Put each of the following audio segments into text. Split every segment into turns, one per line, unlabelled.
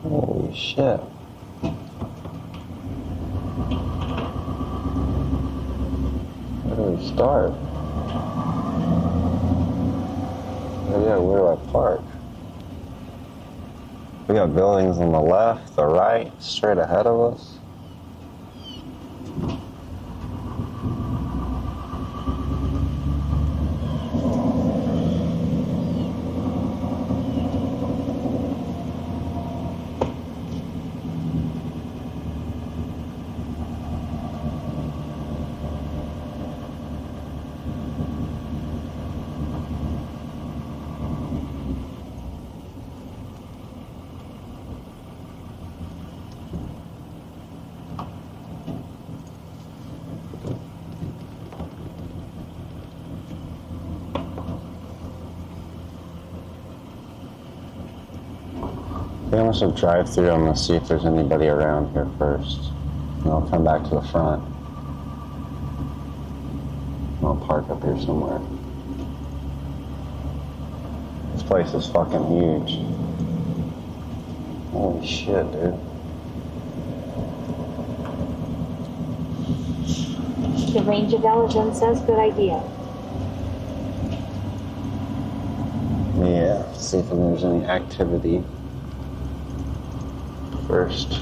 Holy shit. Where do we start? Oh yeah, where do I park? We got buildings on the left, the right, straight ahead of us. I think I'm gonna drive through. I'm gonna see if there's anybody around here first. And I'll come back to the front. I'll park up here somewhere. This place is fucking huge. Holy shit, dude.
The range of Elgin says good idea.
Yeah, see if there's any activity first.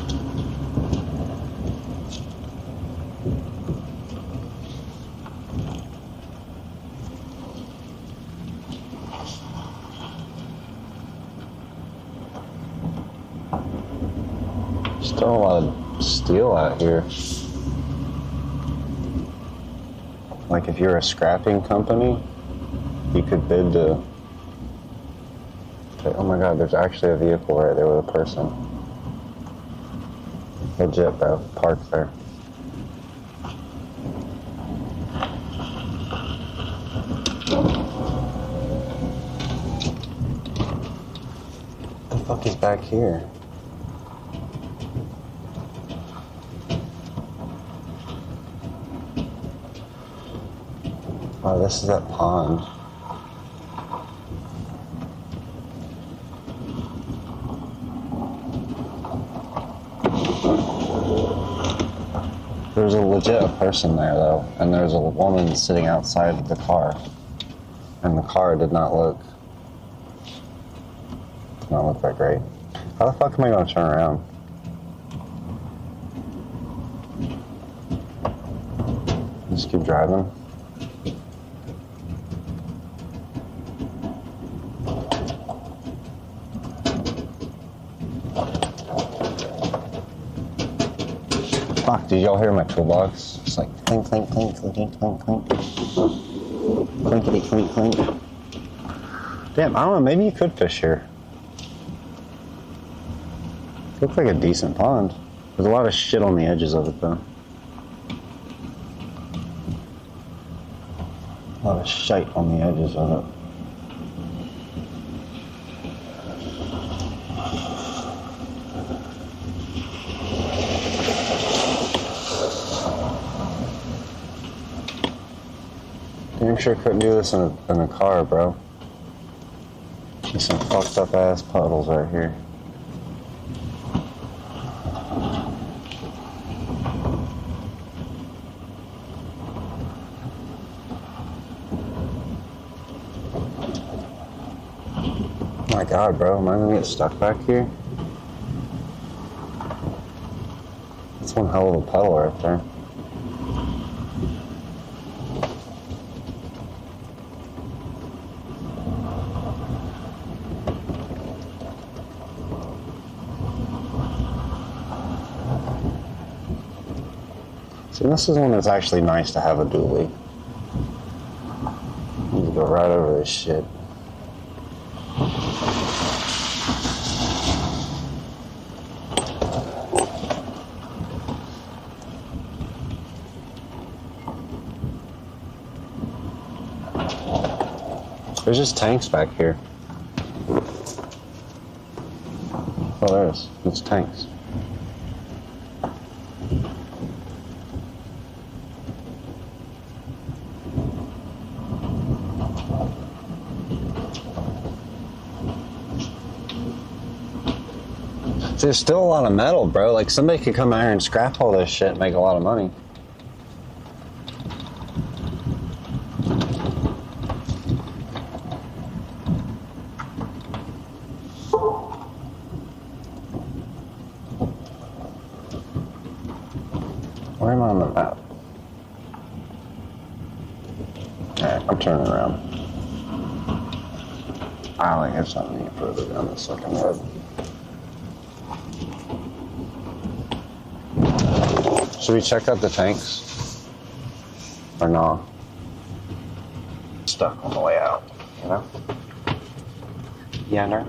Still a lot of steel out here. Like if you're a scrapping company, you could bid to... Oh my god, there's actually a vehicle right there with a person. Legit, bro. Park there. What the fuck is back here? Oh, this is that pond. There's a legit person there though, and there's a woman sitting outside the car, and the car did not look that great. How the fuck am I gonna turn around? Just keep driving. Fuck, did y'all hear my toolbox? It's like clink, clink, clink, clink, clink, clink. Clinkety, clink, clink. Damn, I don't know, maybe you could fish here. Looks like a decent pond. There's a lot of shit on the edges of it though. A lot of shite on the edges of it. I'm sure couldn't do this in a car, bro. There's some fucked up ass puddles right here. Oh my god, bro, am I gonna get stuck back here? That's one hell of a puddle right there. See, this is one that's actually nice to have a dually. You need to go right over this shit. There's just tanks back here. Oh, there it is. It's tanks. There's still a lot of metal, bro. Like, somebody could come out here and scrap all this shit and make a lot of money. Where am I on the map? Alright, I'm turning around. I don't think there's something any further down this fucking road. Should we check out the tanks? Or no? Stuck on the way out, you know? Yeah, no?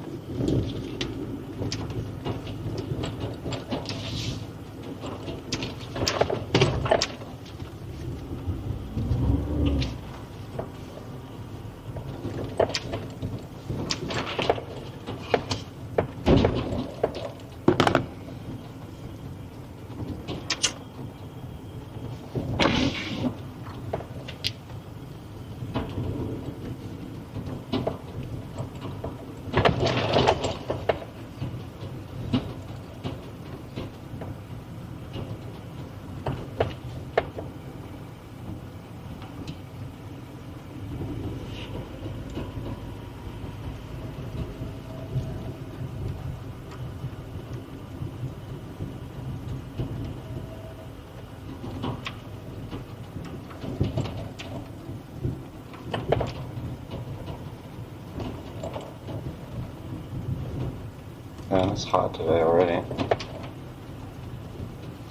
Man, it's hot today already.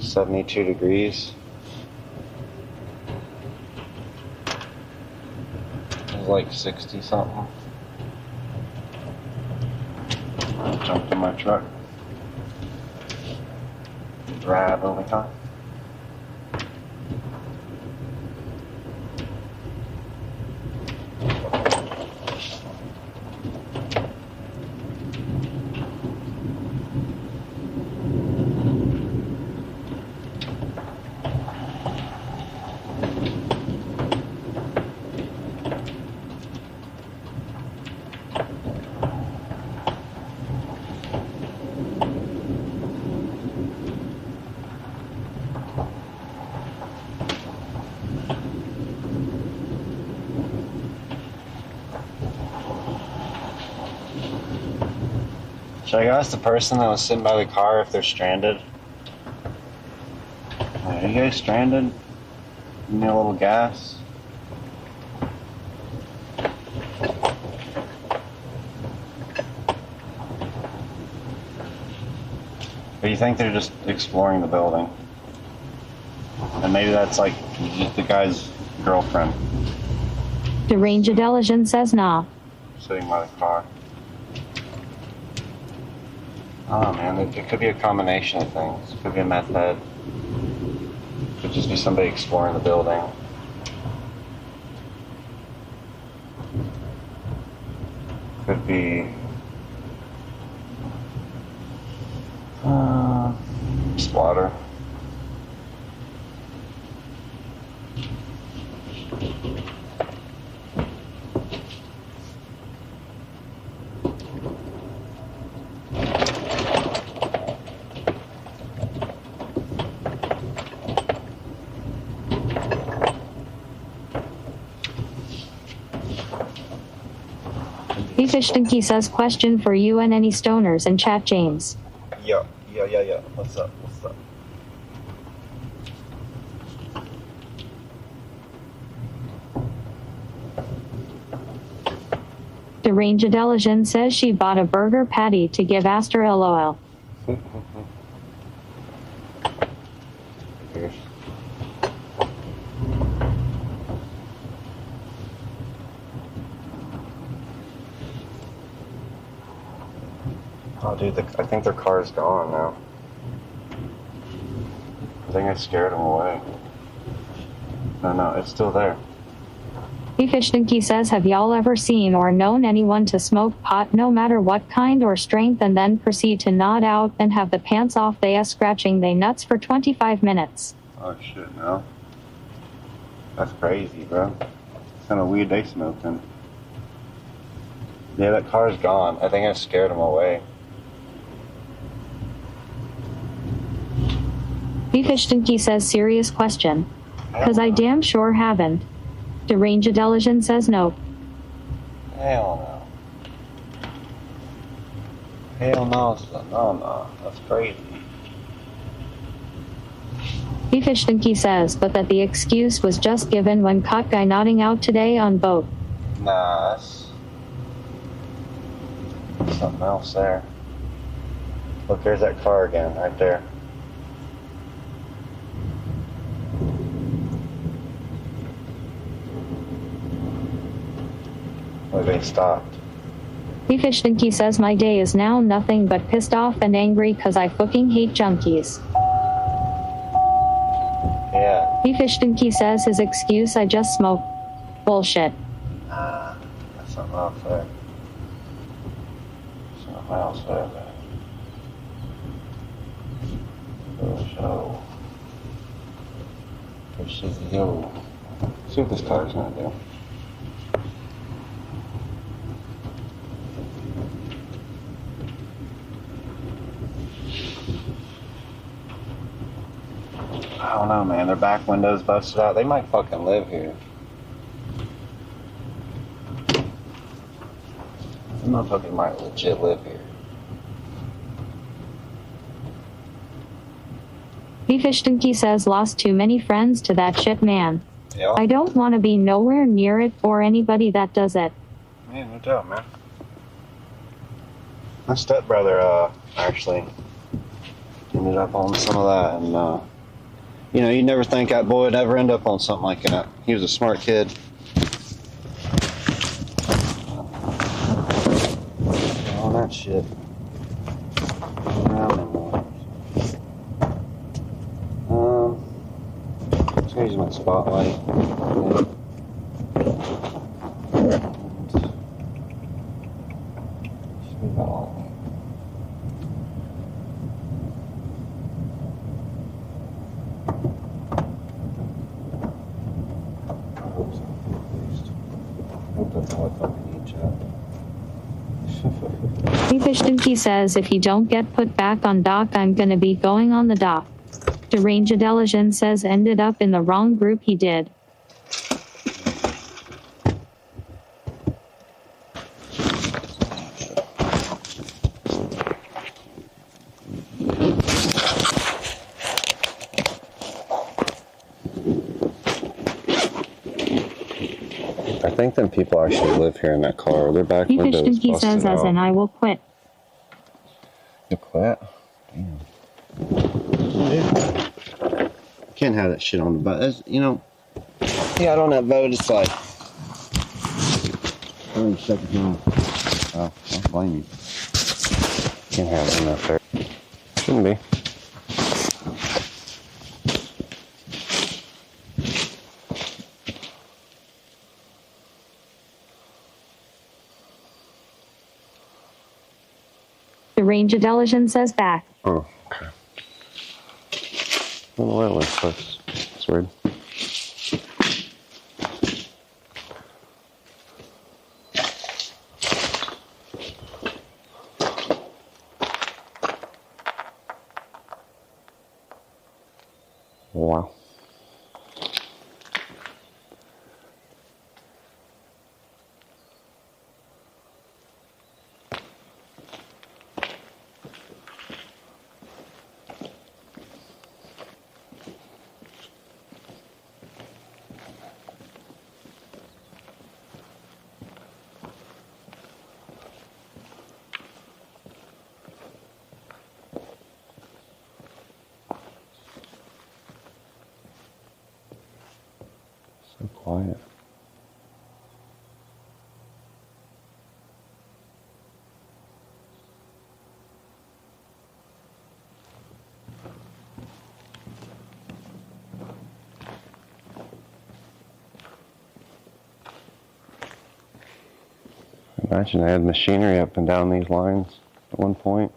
72 degrees. It's like 60 something. I jumped in my truck. Drive all the time. Should I go ask the person that was sitting by the car if they're stranded? Are you guys stranded? You need a little gas? Or you think they're just exploring the building? And maybe that's like just the guy's girlfriend.
The range intelligence says nah.
Sitting by the car. Oh man, it could be a combination of things. It could be a meth head. It could just be somebody exploring the building. Could be spotter.
Fish Stinky says question for you and any stoners in chat, James.
Yeah. What's up?
The range intelligence says she bought a burger patty to give Aster LOL.
Oh, dude, I think their car is gone now. I think I scared them away. No, it's still there.
Fish Stinky says, have y'all ever seen or known anyone to smoke pot no matter what kind or strength and then proceed to nod out and have the pants off they scratching they nuts for 25 minutes?
Oh shit, no. That's crazy, bro. What kind of weed they smoking? Yeah, that car's gone. I think I scared them away.
Beefish Stinky says serious question. Cause I damn sure haven't. Deranged Intelligence says nope.
Hell no. Hell no, son. No. That's crazy.
Beefish Stinky says, but that the excuse was just given when caught guy nodding out today on boat.
Nah, that's something else there. Look, there's that car again, right there. Look, they stopped.
Beefish Stinky says my day is now nothing but pissed off and angry cause I fucking hate junkies.
Yeah.
Beefish Stinky says his excuse I just smoke. Bullshit.
Nah, that's something else there. Something else there, man. Show. This is the yo. See what this car's gonna do. I don't know, man. Their back windows busted out. They might fucking live here. The motherfucker might legit live here.
Beefish Stinky says lost too many friends to that shit man.
Yeah.
I don't want to be nowhere near it or anybody that does it.
Man, no doubt, man. My stepbrother, actually ended up on some of that, and, you know, you'd never think that boy would ever end up on something like that. He was a smart kid. All that shit. Change my spotlight.
Beefish Stinky says if he don't get put back on dock I'm gonna be going on the dock. Deranged Intelligence says ended up in the wrong group he did.
I think them people actually live here in that car. Their back
Beefish
window is
Stinky
busted
says as
out.
in I will quit.
You quit? Damn. Can't have that shit on the boat. You know, yeah, on that boat, it's like, oh, second home. Oh, I don't blame you. Can't have it in that there. Shouldn't be.
Deranged Intelligence says back.
Oh, okay. I don't know where it went. That's weird. Wow. So quiet. Imagine they had machinery up and down these lines at one point.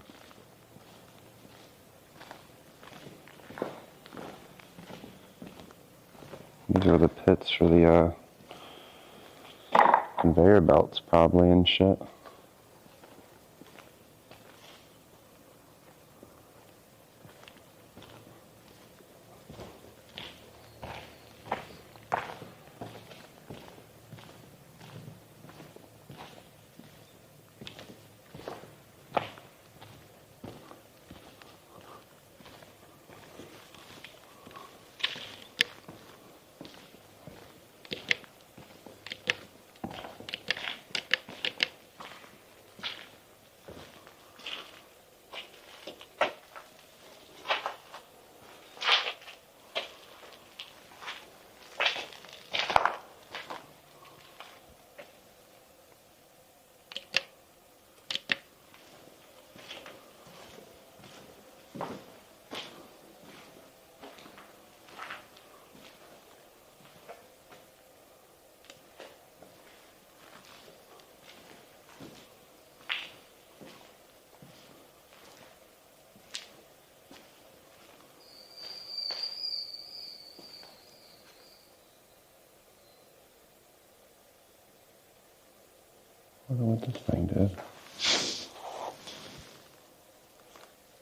These are the pits for the conveyor belts probably and shit. don't know what this thing did. It's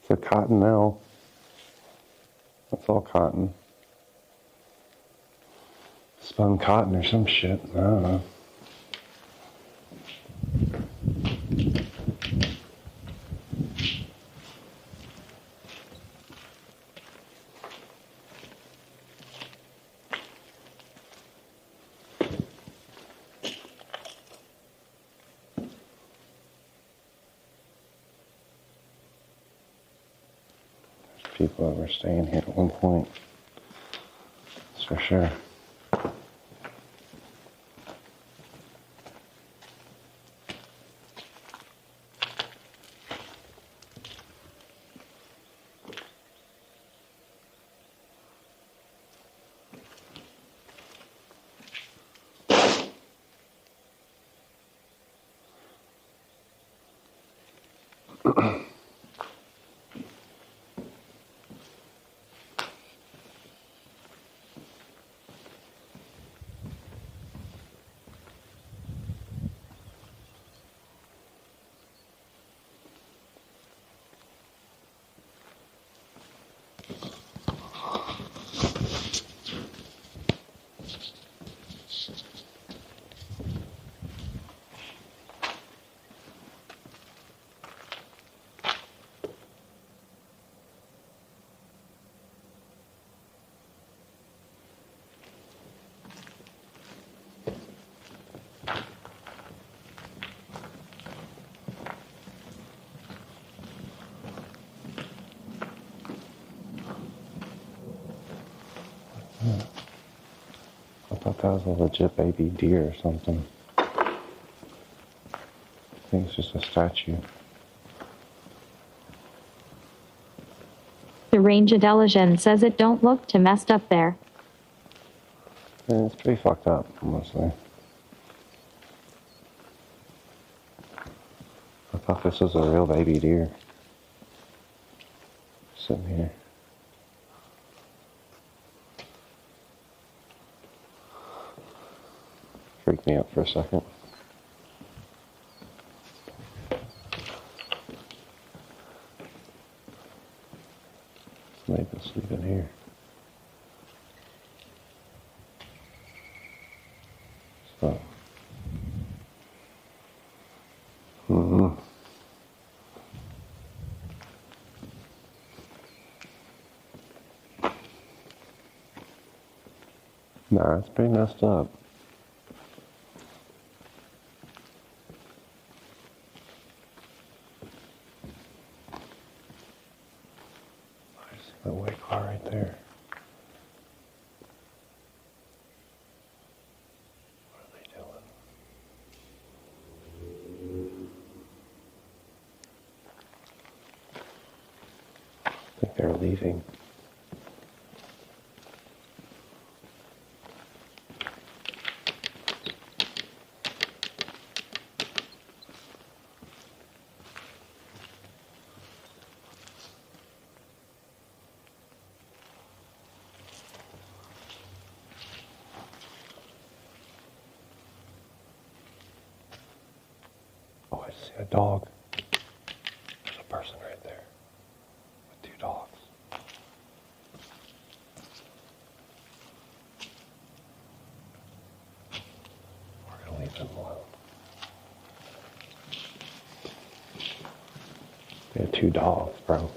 a cotton now. That's all cotton. Spun cotton or some shit. I don't know. People that were staying here at one point. That's for sure. I thought that was a legit baby deer or something. I think it's just a statue.
The Ranger Delagen says it don't look too messed up there.
Yeah, it's pretty fucked up, honestly. I thought this was a real baby deer. Sitting here. Freaked me out for a second. Somebody been sleeping here. So. Nah, it's pretty messed up. The white car right there. What are they doing? I think they're leaving. Oh, I see a dog. There's a person right there with two dogs. We're gonna leave them alone. They had two dogs, bro.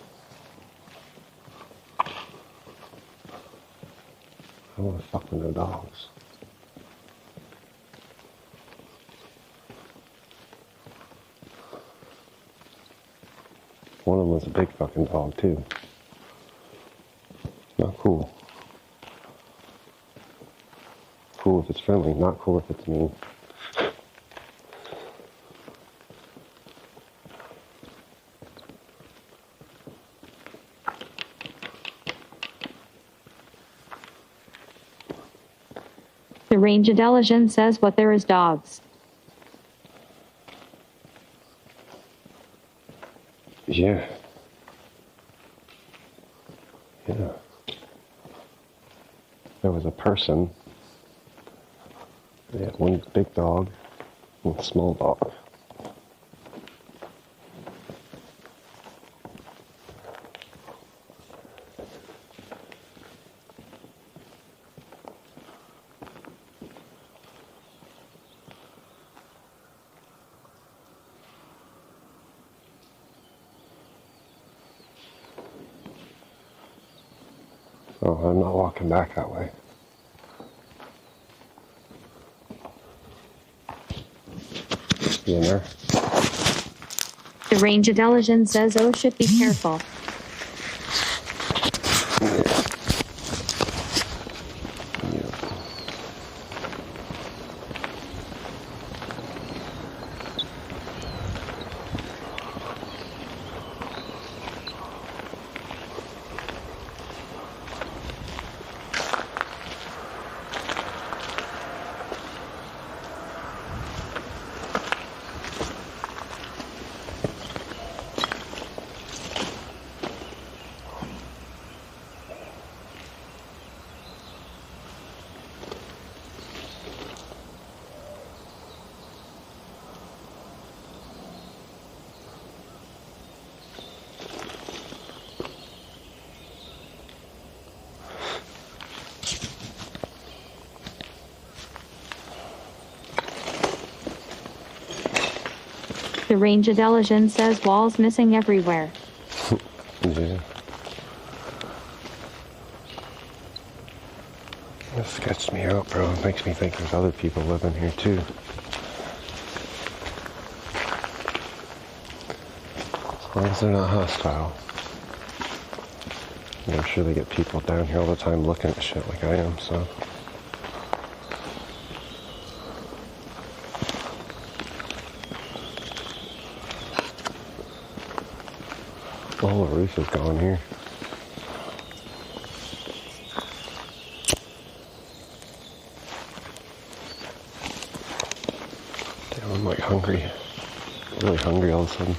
I don't want to fuck with no dogs. One of them was a big fucking dog, too. Not cool. Cool if it's friendly, not cool if it's mean.
The Ranger Delagen says what there is dogs.
Yeah. Yeah. There was a person. They had one big dog, one small dog.
Oh, I'm not walking back that way. You in there?
The range intelligence says, oh shit, be careful. The range intelligence says walls missing everywhere.
Yeah. That sketched me out, bro. It makes me think there's other people living here too. As long as they're not hostile. And I'm sure they get people down here all the time looking at shit like I am, so. The whole roof is gone here. Damn, I'm like hungry. Really hungry all of a sudden.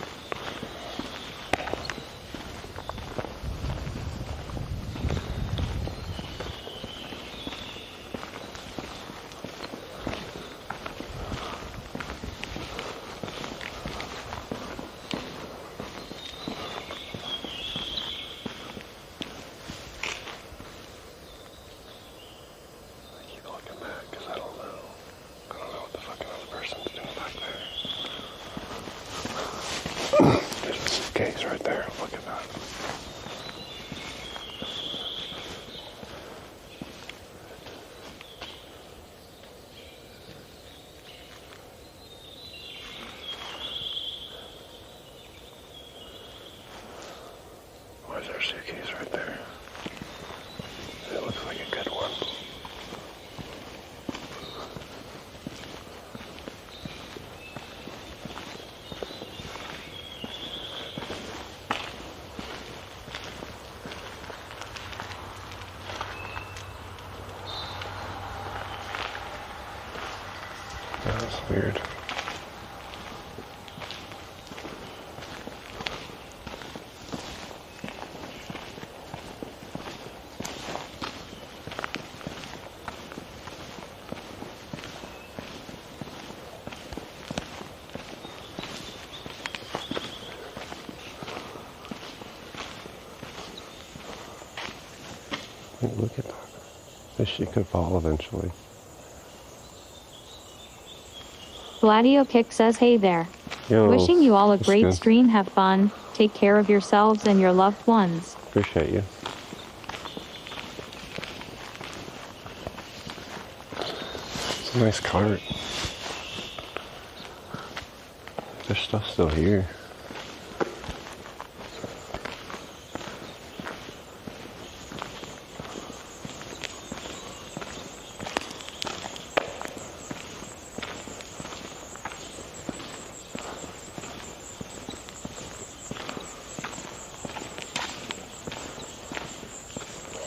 Case right there. Look at that. Why is there a suitcase right there? It looks like a good one. That's weird. Look at that. This shit could fall eventually.
Gladio Kick says, hey there.
Yo,
Wishing you all a great
good.
stream. Have fun. Take care of yourselves and your loved ones.
Appreciate you. It's a nice cart. There's stuff still here.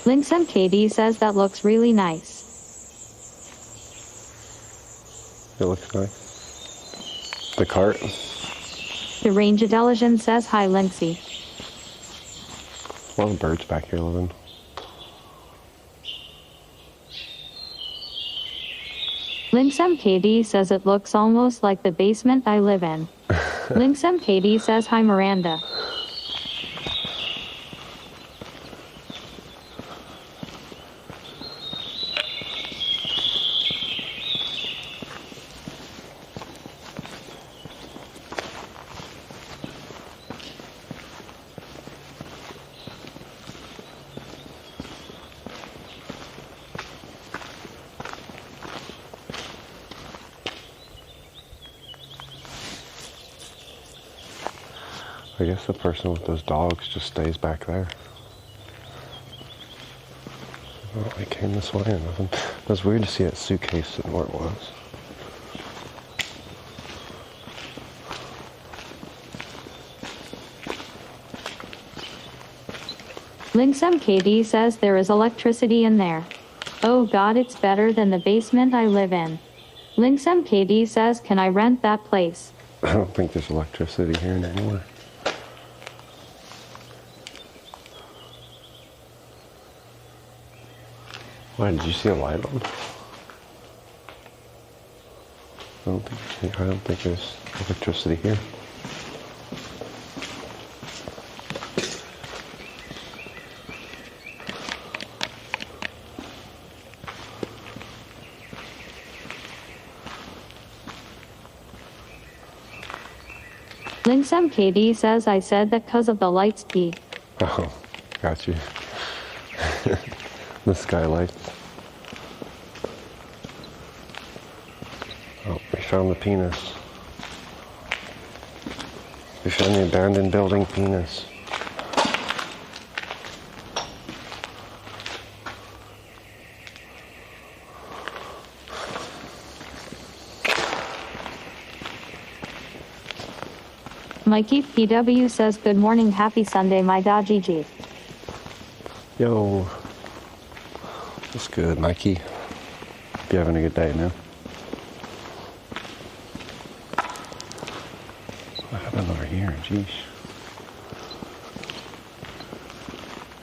Lynx MKD says that looks really nice.
It looks nice. The cart.
The range intelligence says, hi Lynxy.
A lot of birds back here living.
Lynx MKD says it looks almost like the basement I live in. Lynx MKD says, hi Miranda.
I guess the person with those dogs just stays back there. Well, I came this way or nothing. It was weird to see that suitcase sitting where it was.
Lynx MKD says there is electricity in there. Oh god, it's better than the basement I live in. Lynx MKD says, can I rent that place?
I don't think there's electricity here anymore. Why, did you see a light on? I don't think there's electricity here.
Lynx MKD says I said that 'cause of the lights P.
Oh, got you. The skylights. Oh, we found the penis. We found the abandoned building penis.
Mikey PW says good morning, happy Sunday, my da GG.
Yo. That's good, Mikey. You having a good day now? What happened over here? Jeez.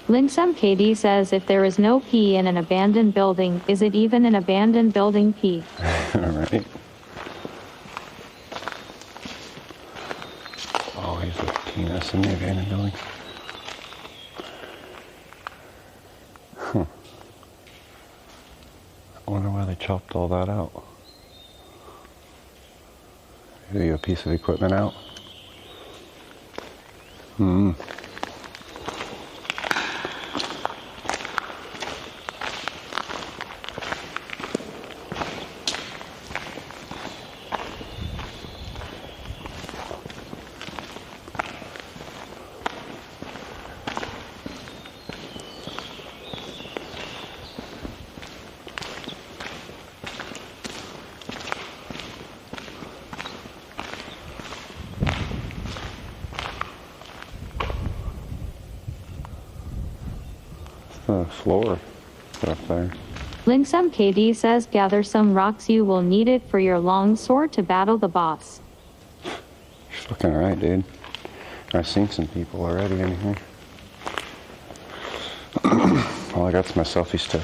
Lynx MKD says if there is no P in an abandoned building, is it even an abandoned building P?
Alright. Always a penis in the abandoned building. Huh. I wonder why they chopped all that out. Maybe a piece of equipment out. Floor up there.
Lynx MKD says gather some rocks, you will need it for your long sword to battle the boss.
You're fucking right, dude. I've seen some people already in here. All I got's my selfie stick.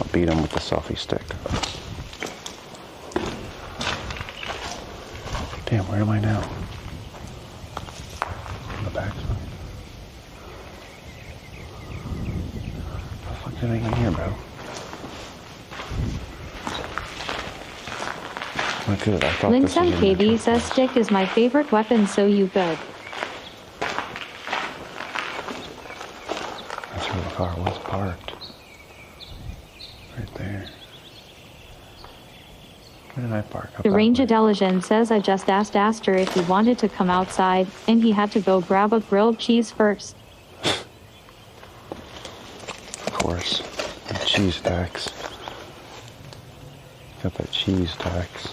I'll beat him with the selfie stick. Damn, where am I now? What did I get here, bro? Look good. I thought
Lynx
this was
MKD says stick is my favorite weapon, so you good.
That's where the car was parked. Right there. Where did I park? Up
The
that
Ranger
way?
Deligen says I just asked Aster if he wanted to come outside, and he had to go grab a grilled cheese first.
Of course. The cheese tax. Got that cheese tax.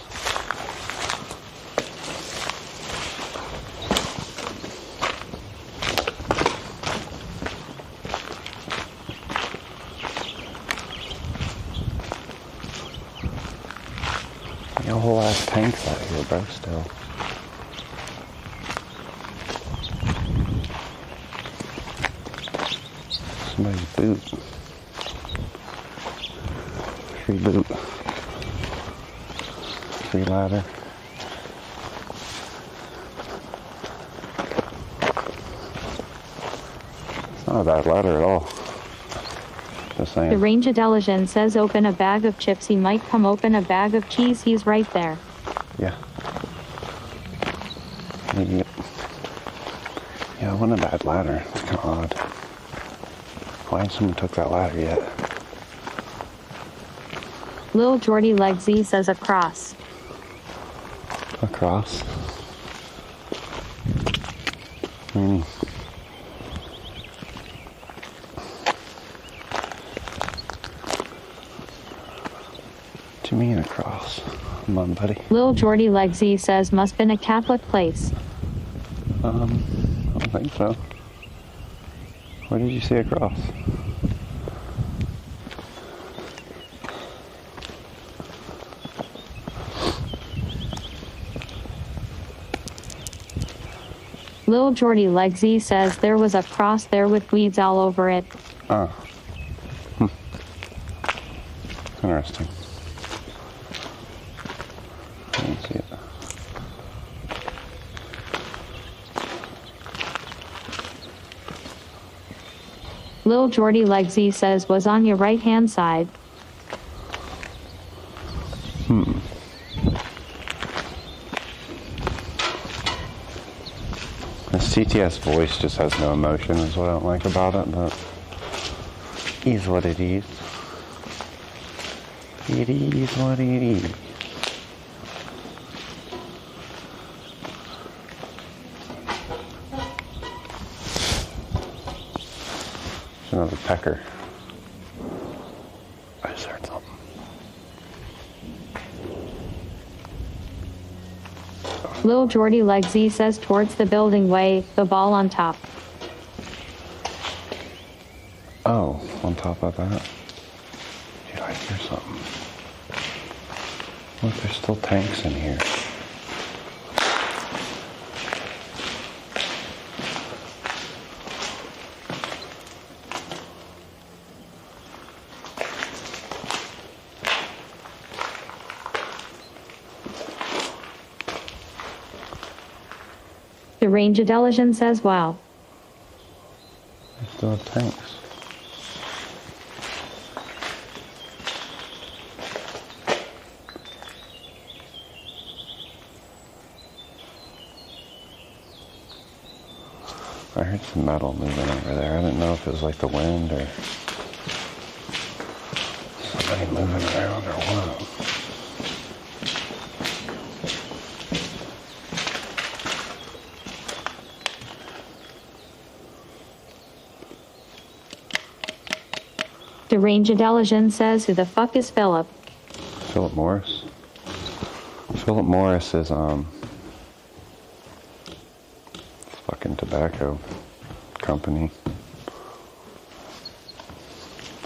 Got a whole ass tanks out here, bro, still. Somebody's boot. Free boot. Free ladder. It's not a bad ladder at all. Just saying.
The Ranger Deligen says open a bag of chips, he might come open a bag of cheese, he's right there.
Yeah. Yeah, it wasn't a bad ladder. It's kind of odd. Why hasn't someone took that ladder yet?
Lil Jordy Legsy says across.
across. Mm. What do you mean across? Come on, buddy.
Lil Jordy Legsy says must been a Catholic place.
I don't think so. Where did you see across?
Lil Jordy Legsy says there was a cross there with weeds all over it.
Oh. Interesting. I didn't see it.
Lil Jordy Legsy says was on your right hand side.
This TTS voice just has no emotion is what I don't like about it, but it is what it is. It is what it is. There's another pecker. I just heard something.
Lil Jordy Legsy says towards the building way, the ball on top.
Oh, on top of that. Dude, I hear something. Look, there's still tanks in here.
The Range Intelligence says wow.
They still have tanks. I heard some metal moving over there. I didn't know if it was like the wind or somebody moving around or what.
The Range Intelligence says who the fuck is Philip?
Philip Morris. Philip Morris is fucking tobacco company.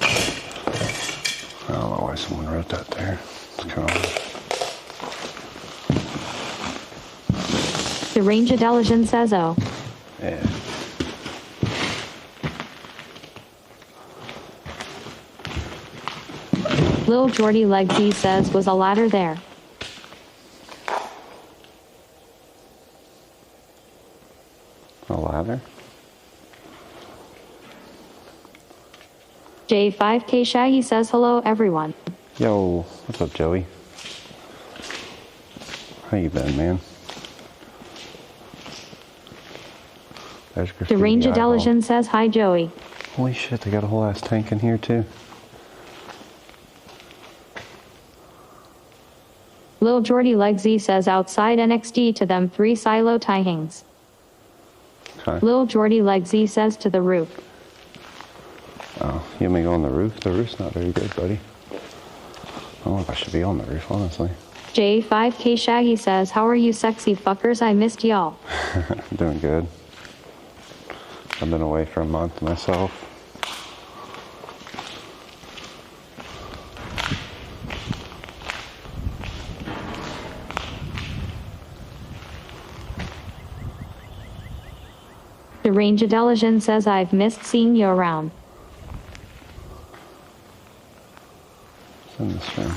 I don't know why someone wrote that there. It's kind of
The Range Intelligence says oh.
yeah.
Lil Jordy Legsy says was a ladder there.
A ladder?
J5K Shaggy says hello everyone.
Yo, what's up, Joey? How you been, man? There's
The
graffiti
Range
eyeball.
Intelligence says hi Joey.
Holy shit, they got a whole ass tank in here too.
Lil Jordy Legsy says outside NXT to them 3 silo tidings.
Okay.
Lil Jordy Legsy says to the roof.
Oh, you want me to go on the roof? The roof's not very good, buddy. I don't know if I should be on the roof, honestly.
J5K Shaggy says how are you sexy fuckers, I missed y'all.
I'm doing good. I've been away for a month myself.
The Range Intelligence says I've missed seeing you around.
It's in this room.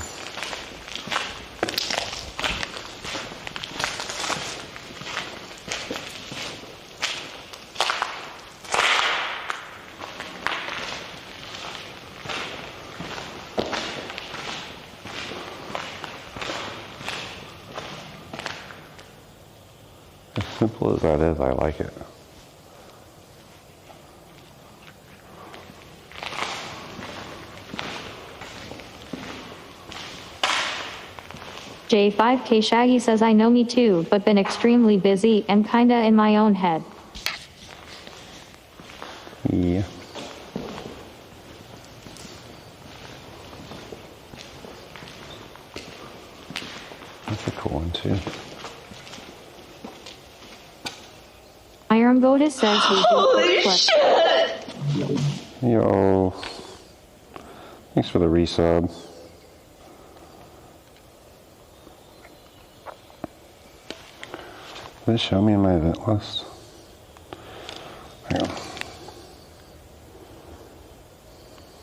As simple as that is, I like it.
J5K Shaggy says I know me too, but been extremely busy and kinda in my own head.
Yeah. That's a cool one too.
Iron Goddess says
Holy shit!
Yo. Thanks for the resub. Did it show me in my event list? Hang on.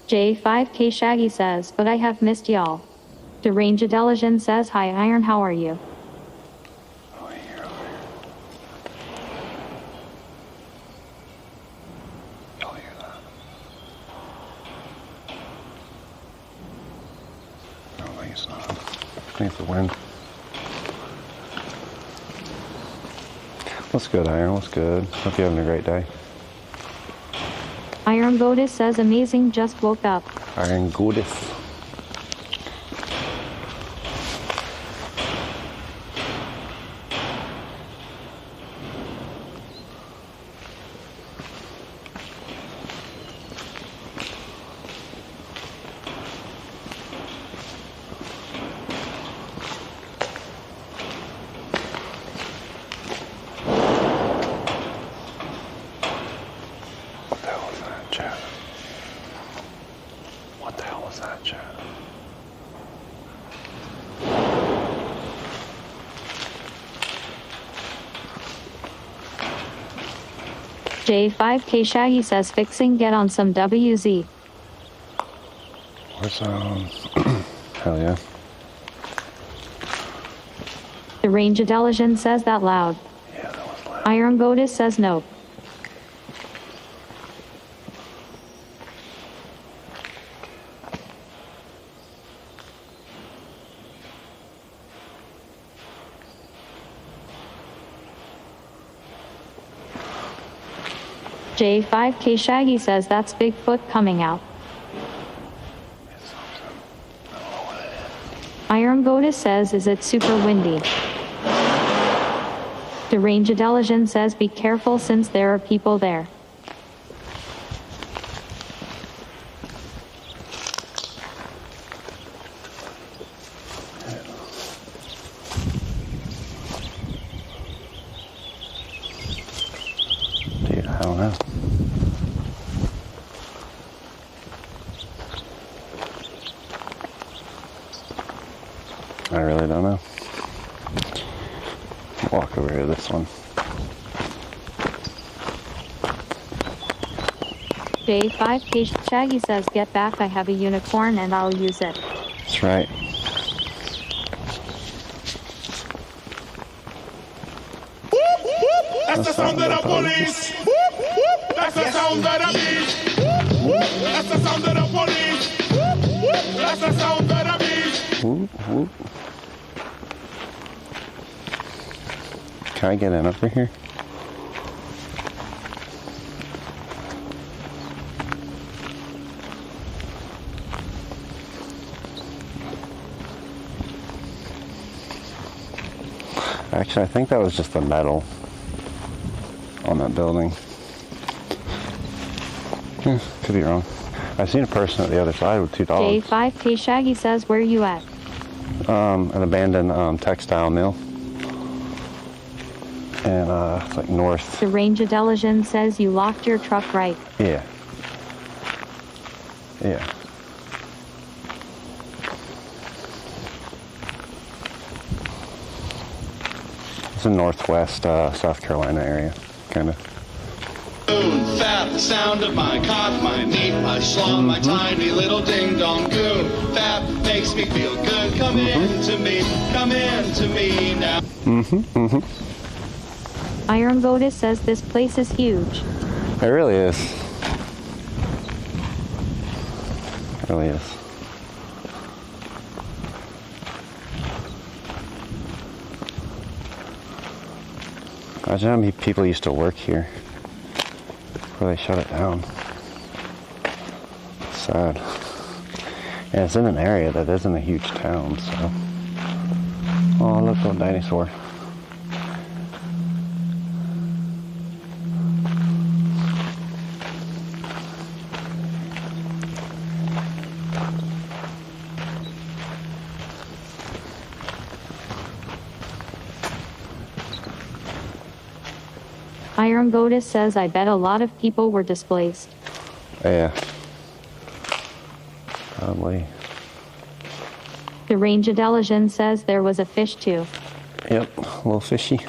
J5K Shaggy says, but I have missed y'all. Deranged Delician says, hi Iron, how are you?
Over here. Y'all hear that? I don't think it's not. I think it's the wind. What's good, Iron? What's good? Hope you're having a great day.
Iron Goddess says, amazing, just woke up.
Iron Goddess. What the hell was that, chat? What the hell was that, chat?
J5K Shaggy says, fixing, get on some WZ.
Where's hell yeah.
Deranged Delician says that loud.
Yeah, that was loud.
Iron Goddess says nope. J5K Shaggy says that's Bigfoot coming out.
It's something. I don't know what it is.
Iron Goddess says, is it super windy? Deranged Delician says, be careful since there are people there.
Dude, I don't know. I really don't know. Walk over here to this one.
J5K Shaggy says, get back, I have a unicorn and I'll use it.
That's right.
That's the sound of the police. That's the sound of the beast. That's the sound of the police. That's the sound of the beast.
Whoop, whoop. Can I get in over here? Actually, I think that was just the metal on that building. Could be wrong. I seen a person at the other side with two dogs.
J5K Shaggy says, where you at?
An abandoned textile mill. And it's like north.
Deranged Delician says, you locked your truck right.
Yeah. Yeah. It's in northwest South Carolina area, kind of.
Fat, the sound of my cock, my meat, my schlong, my tiny little ding-dong goon. Fat makes me feel good. Come into me now.
Iron Goddess says this place is huge.
It really is. It really is. Imagine how many people used to work here before they shut it down. It's sad. And it's in an area that isn't a huge town, so. Oh, look, little dinosaur.
Iron Goddess says I bet a lot of people were displaced.
Yeah. Probably.
The Range Adeligen says there was a fish too.
Yep, a little fishy.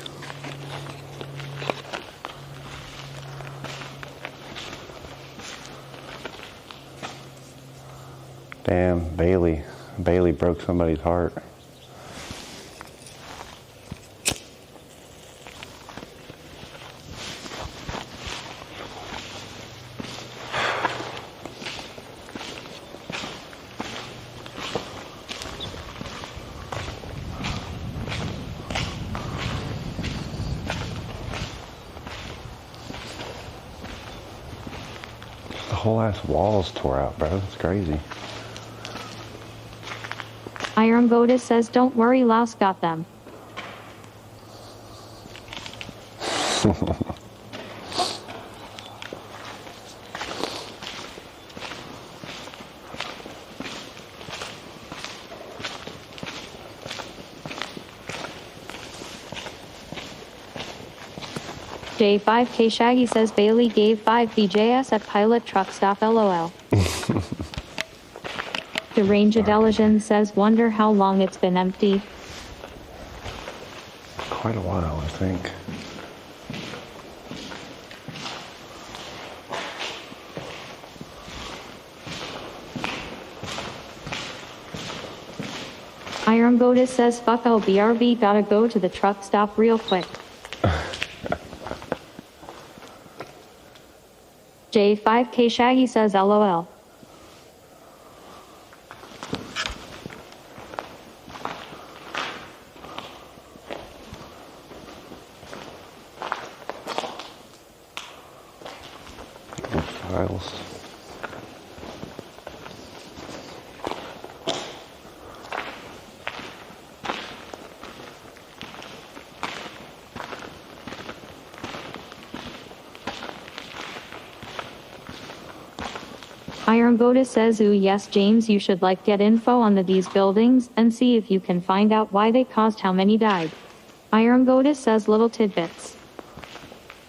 Damn, Bailey. Bailey broke somebody's heart. The whole ass wall's tore out, bro. It's crazy.
Iron Goddess says don't worry, Laos got them. J5K Shaggy says Bailey gave 5 BJS at pilot truck stop LOL. The Range Adeligen says wonder how long it's been empty.
Quite a while, I think.
Iron Goddess says fuck BRB, gotta go to the truck stop real quick. J5K Shaggy says LOL.
Files.
Iron Goddess says ooh yes James, you should get info on these buildings and see if you can find out why they caused how many died. Iron Goddess says little tidbits.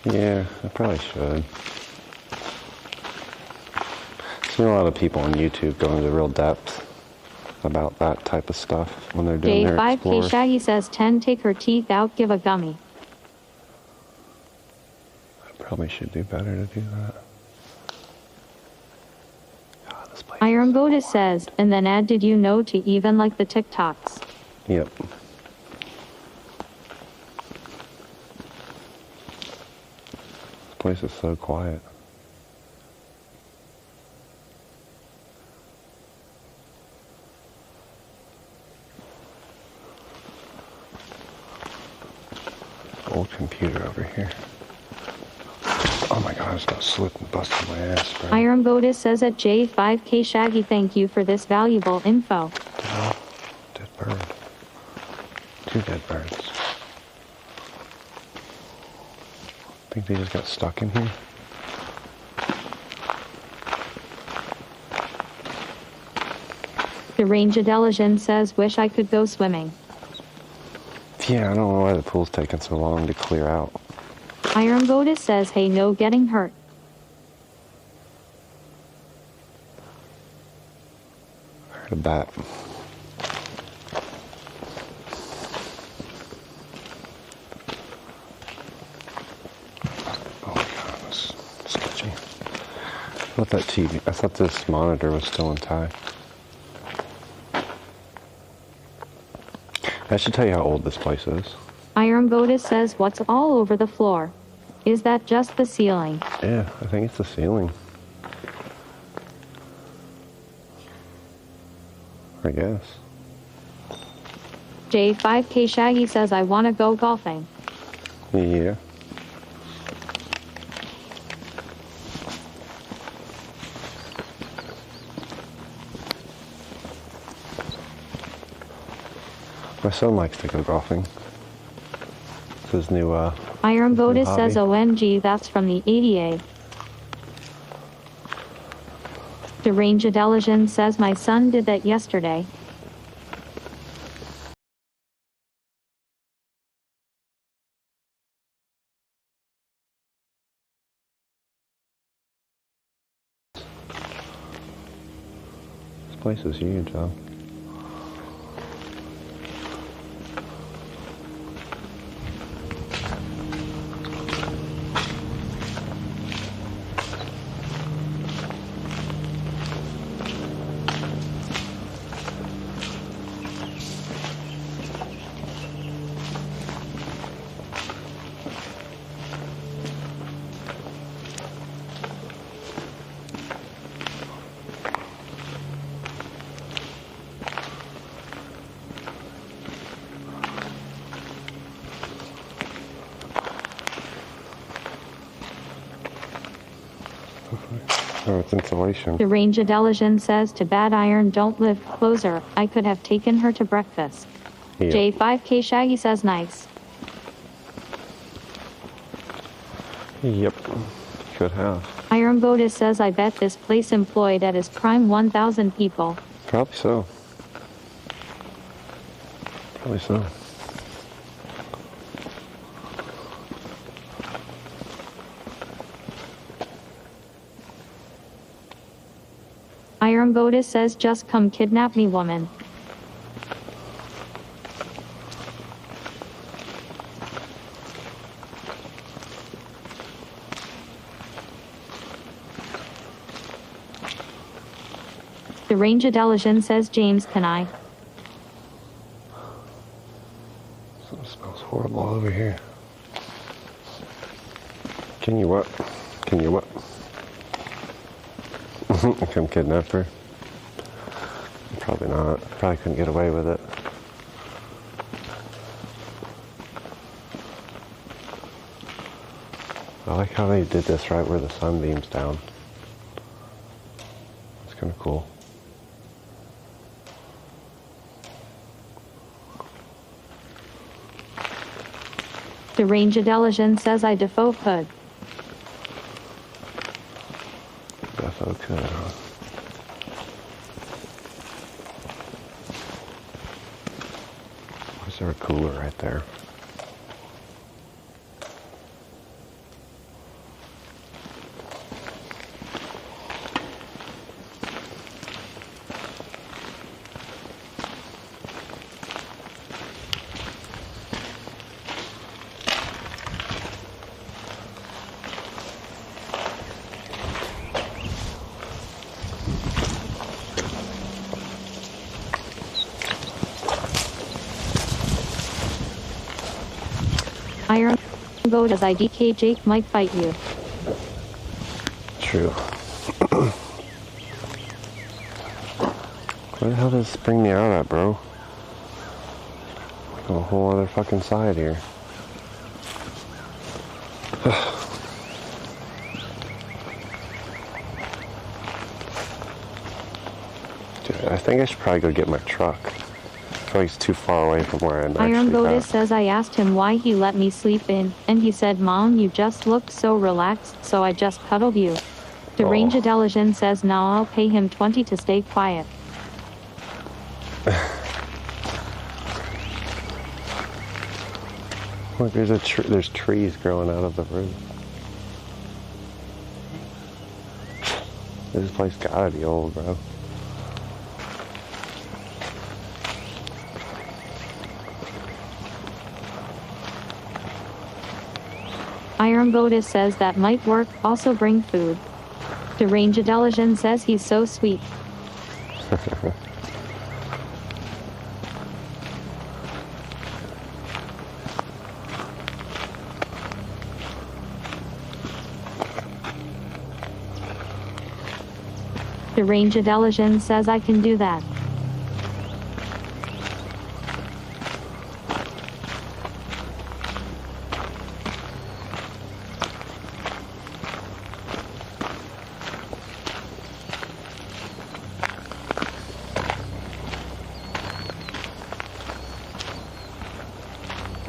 Yeah, I probably should. Seen a lot of people on YouTube go into real depth about that type of stuff when they're doing their
J5K
explores.
Shaggy says 10 take her teeth out, give a gummy.
I probably should do better to do that. God, this place
Iron
is so
Goddess
quiet.
says, and then add did you know to even like the TikToks.
Yep. This place is so quiet. Old computer over here. Oh my god, I just got slipped and busted my ass, bro.
Iron Goddess says at J5K Shaggy thank you for this valuable info.
Dead bird. 2 dead birds. Think they just got stuck in here?
The Range Adeligen says wish I could go swimming.
Yeah, I don't know why the pool's taking so long to clear out.
Iron Goddess says hey no getting hurt.
I heard a bat. Oh my god, that's sketchy. I thought this monitor was still intact. I should tell you how old this place is.
Iron Goddess says what's all over the floor. Is that just the ceiling?
Yeah, I think it's the ceiling. I guess.
J5K Shaggy says I want to go golfing.
Yeah. My son likes to go golfing. It's his new,
Iron Goddess
hobby.
says OMG, that's from the ADA. Deranged Intelligence says my son did that yesterday.
This place is huge, though. Oh, it's insulation.
Deranged Intelligence says to Bad Iron, don't live closer. I could have taken her to breakfast.
Yep.
J5K Shaggy says nice.
Yep. Could have.
Iron Goddess says I bet this place employed at its prime 1,000 people.
Probably so. Probably so.
Iron Goddess says just come kidnap me, woman. Deranged Intelligence says James, can I?
Something smells horrible over here. Can you what? Can you what? Come kidnap her? Probably not. Probably couldn't get away with it. I like how they did this right where the sun beams down. It's kind of cool.
Deranged Intelligence says I defo could.
Defo could, huh? Why is there a cooler right there?
Iron Goddess IDK Jake might fight you.
True. Where the hell does this bring me out at, bro? Got a whole other fucking side here. Dude, I think I should probably go get my truck. I feel like it's too far away from where I'm
Iron
actually
Goddess
at.
says I asked him why he let me sleep in, and he said, Mom, you just looked so relaxed, so I just cuddled you. Deranged Intelligence says now I'll pay him 20 to stay quiet.
Look, there's trees growing out of the roof. This place gotta be old, bro.
Iron Goddess says that might work, also bring food. Deranged Intelligence says he's so sweet. Deranged Intelligence says I can do that.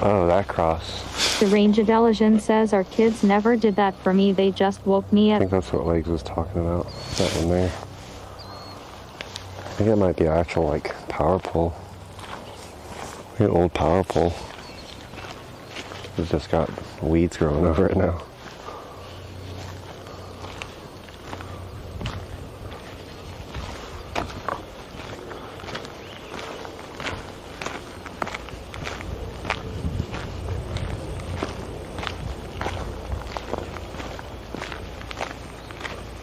Oh, that cross.
The Ranger Delegation says our kids never did that for me. They just woke me
I
up.
think that's what Legs was talking about. That one there. I think it might be an actual, like, power pole. An old power pole. It's just got weeds growing over it now.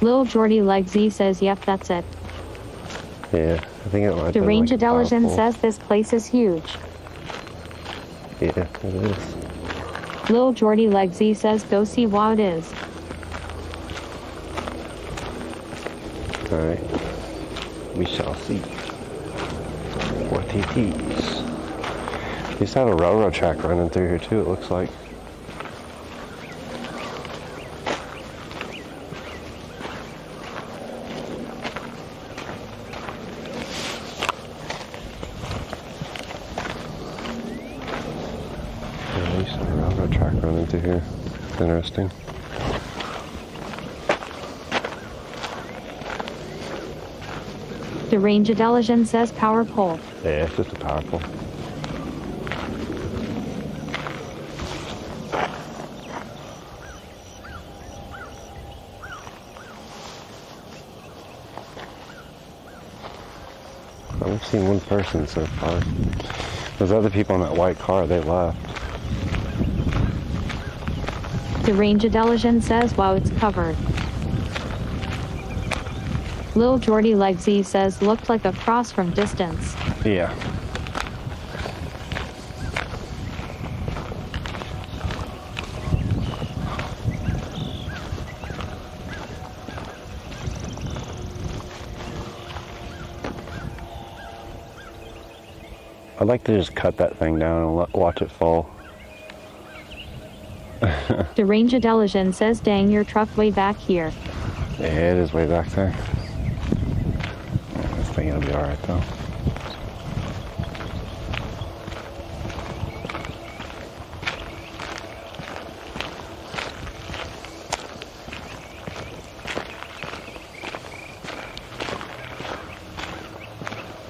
Lil Jordy Legsy says, yep, that's it.
Yeah, I think it might be
The Ranger
like a power
Delegation
pole.
says this place is huge.
Yeah, it is.
Lil Jordy Legsy says, go see what it is.
Alright. We shall see. What it is. They used to have a railroad track running through here too, it looks like. Yeah, they used to have a railroad track running through here. Interesting.
The Ranger Delegation says power pole.
Yeah, it's just a power pole. I've seen one person so far. Those other people in that white car, they left.
The Ranger Delegation says, wow, it's covered. Lil Jordy Legsy says, looked like a cross from distance.
Yeah. I'd like to just cut that thing down and watch it fall.
The Ranger Delegation says, dang, your truck way back here.
Yeah, it is way back there. This thing will be alright though.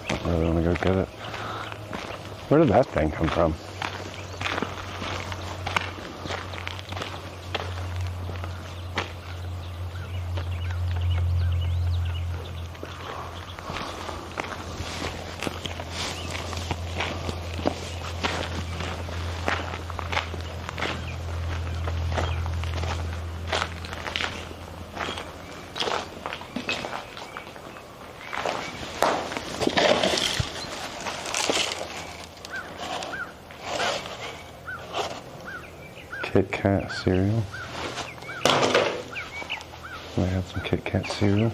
I really want to go get it. Where did that thing come from? Kit Kat cereal. I had some Kit Kat cereal.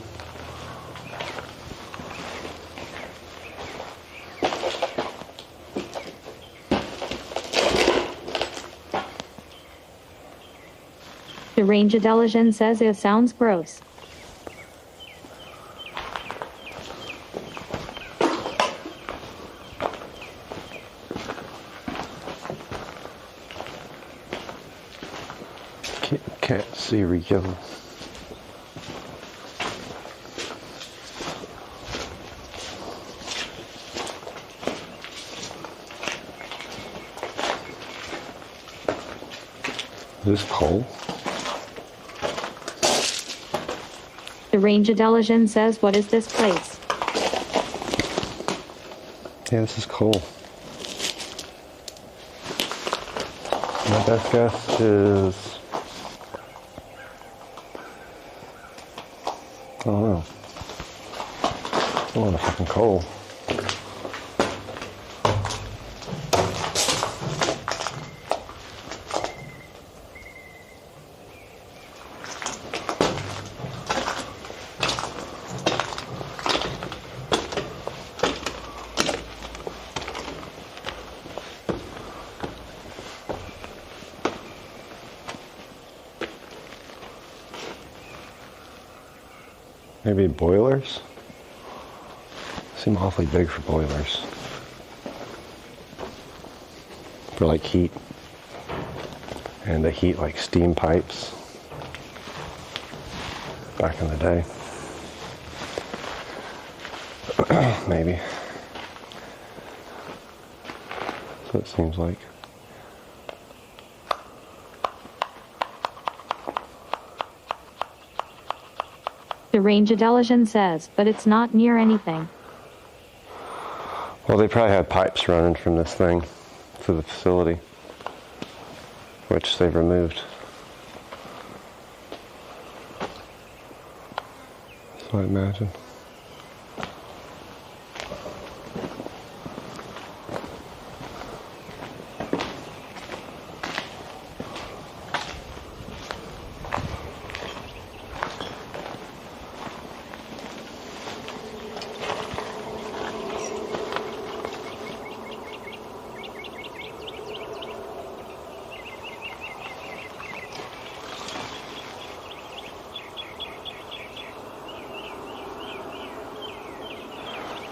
The Ranger Delegation says it sounds gross.
Kit Kat cereal. Is this coal?
The Ranger Delegation says, what is this place?
Yeah, this is coal. My best guess is, I don't know. A lot of fucking coal. Maybe boilers? Seem awfully big for boilers. for like heat. And they heat like steam pipes back in the day. Maybe. That's what it seems like.
The range intelligence says, but it's not near anything.
Well, they probably had pipes running from this thing to the facility, which they've removed. So I imagine.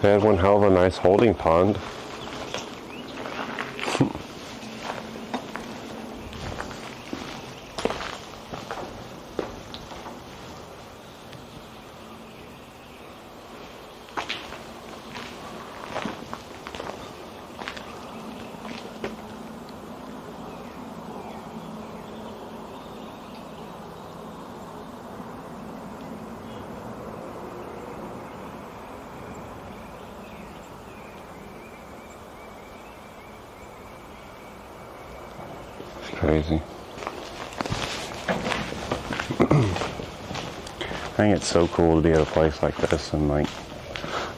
They had one hell of a nice holding pond. Crazy. I think it's so cool to be at a place like this and like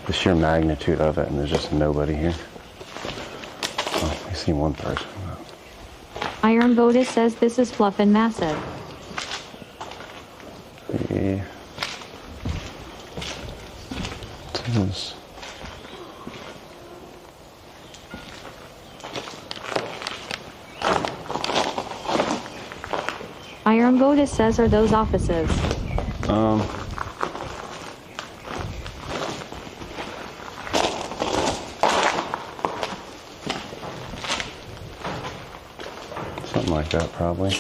the sheer magnitude of it, and there's just nobody here. Oh, I see one person.
Iron Boda says this is fluff and massive.
Yeah. It is.
Iron Boda says, are those offices?
Something like that, probably.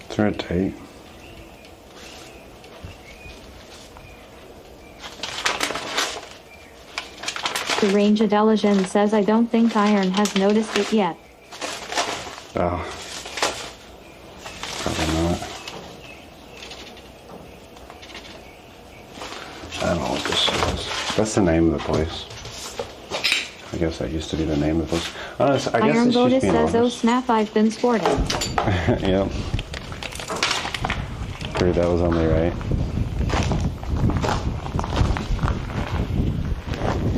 It's red tape.
The range intelligence says, I don't think Iron has noticed it yet.
Oh. Probably not. I don't know what this is. That's the name of the place. I guess that used to be the name of the place. I guess
Iron
it's
Boda
just being
says, oh
honest.
snap, I've been sporting.
Yep. Figured that was only right.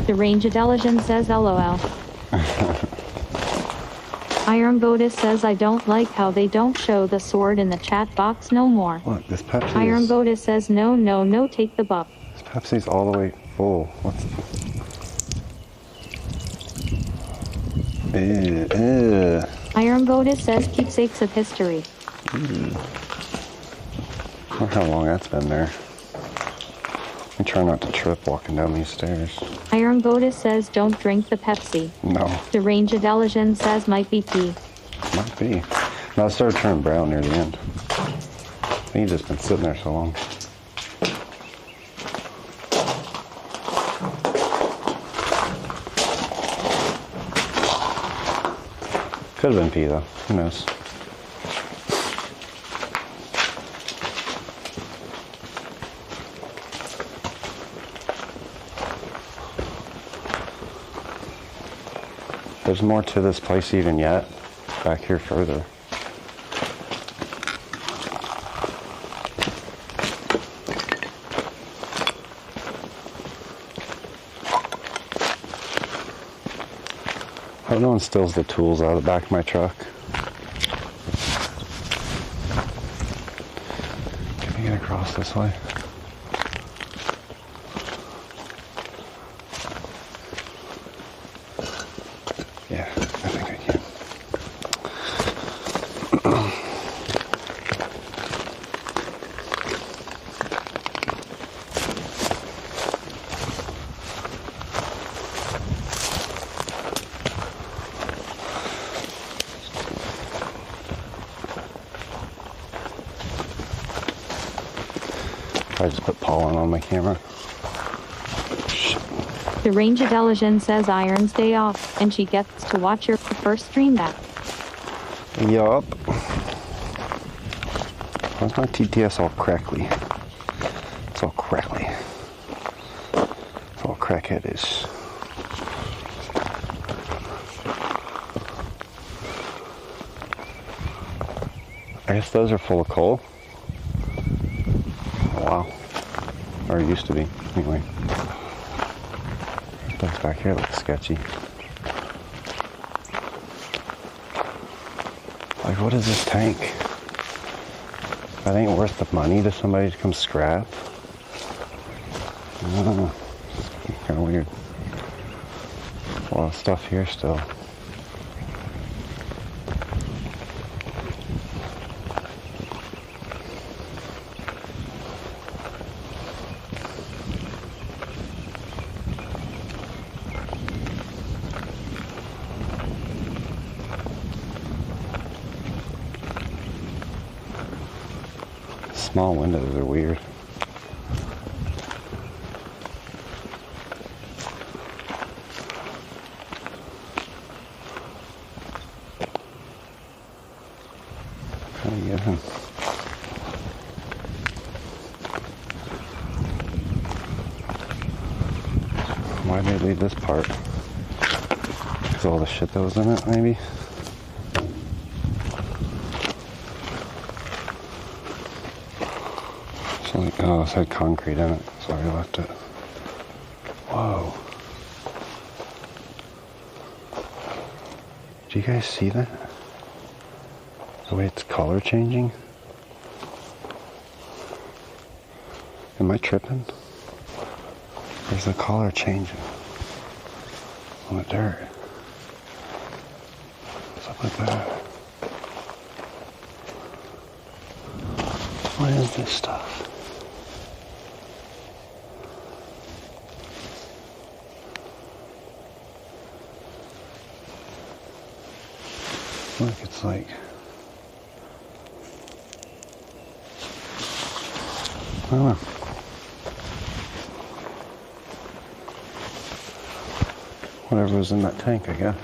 The range intelligence says, LOL. Iron Boda says, I don't like how they don't show the sword in the chat box no more.
Look, this Pepsi
Iron
is...
Boda says, no, no, no, take the buck.
This Pepsi's all the way full. What's... Ew.
Iron Boda says, keepsakes of history.
I wonder how long that's been there. I try not to trip walking down these stairs.
Iron Boda says, don't drink the Pepsi.
No,
The range intelligence says, might be pee.
might be. No, it started turning brown near the end. I think he's just been sitting there so long. Could have been pee though. Who knows? There's more to this place even yet. back here further. I hope no one steals the tools out of the back of my truck. Can we get across this way? Yeah, I think I can. I just put pollen on my camera.
The Ranger Deligen says Iron's day off, and she gets to watch your first stream back.
Yup. Why's my TTS all crackly? It's all crackly. It's all crackheadish. I guess those are full of coal. Wow. Or it used to be. Anyway. Stuff back here looks sketchy. Like, what is this tank? That ain't worth the money to somebody to come scrap. I don't know. It's kind of weird. There's a lot of stuff here still. Small windows are weird. How do you get in? Why did they leave this part? Because all the shit that was in it, maybe? Like, oh, it had concrete in it, so I left it. Whoa. Do you guys see that? The way it's color changing? Am I tripping? Where's the color changing? On the dirt. What's up with that? What is this stuff? Look, it's like, I don't know. Whatever was in that tank, I guess.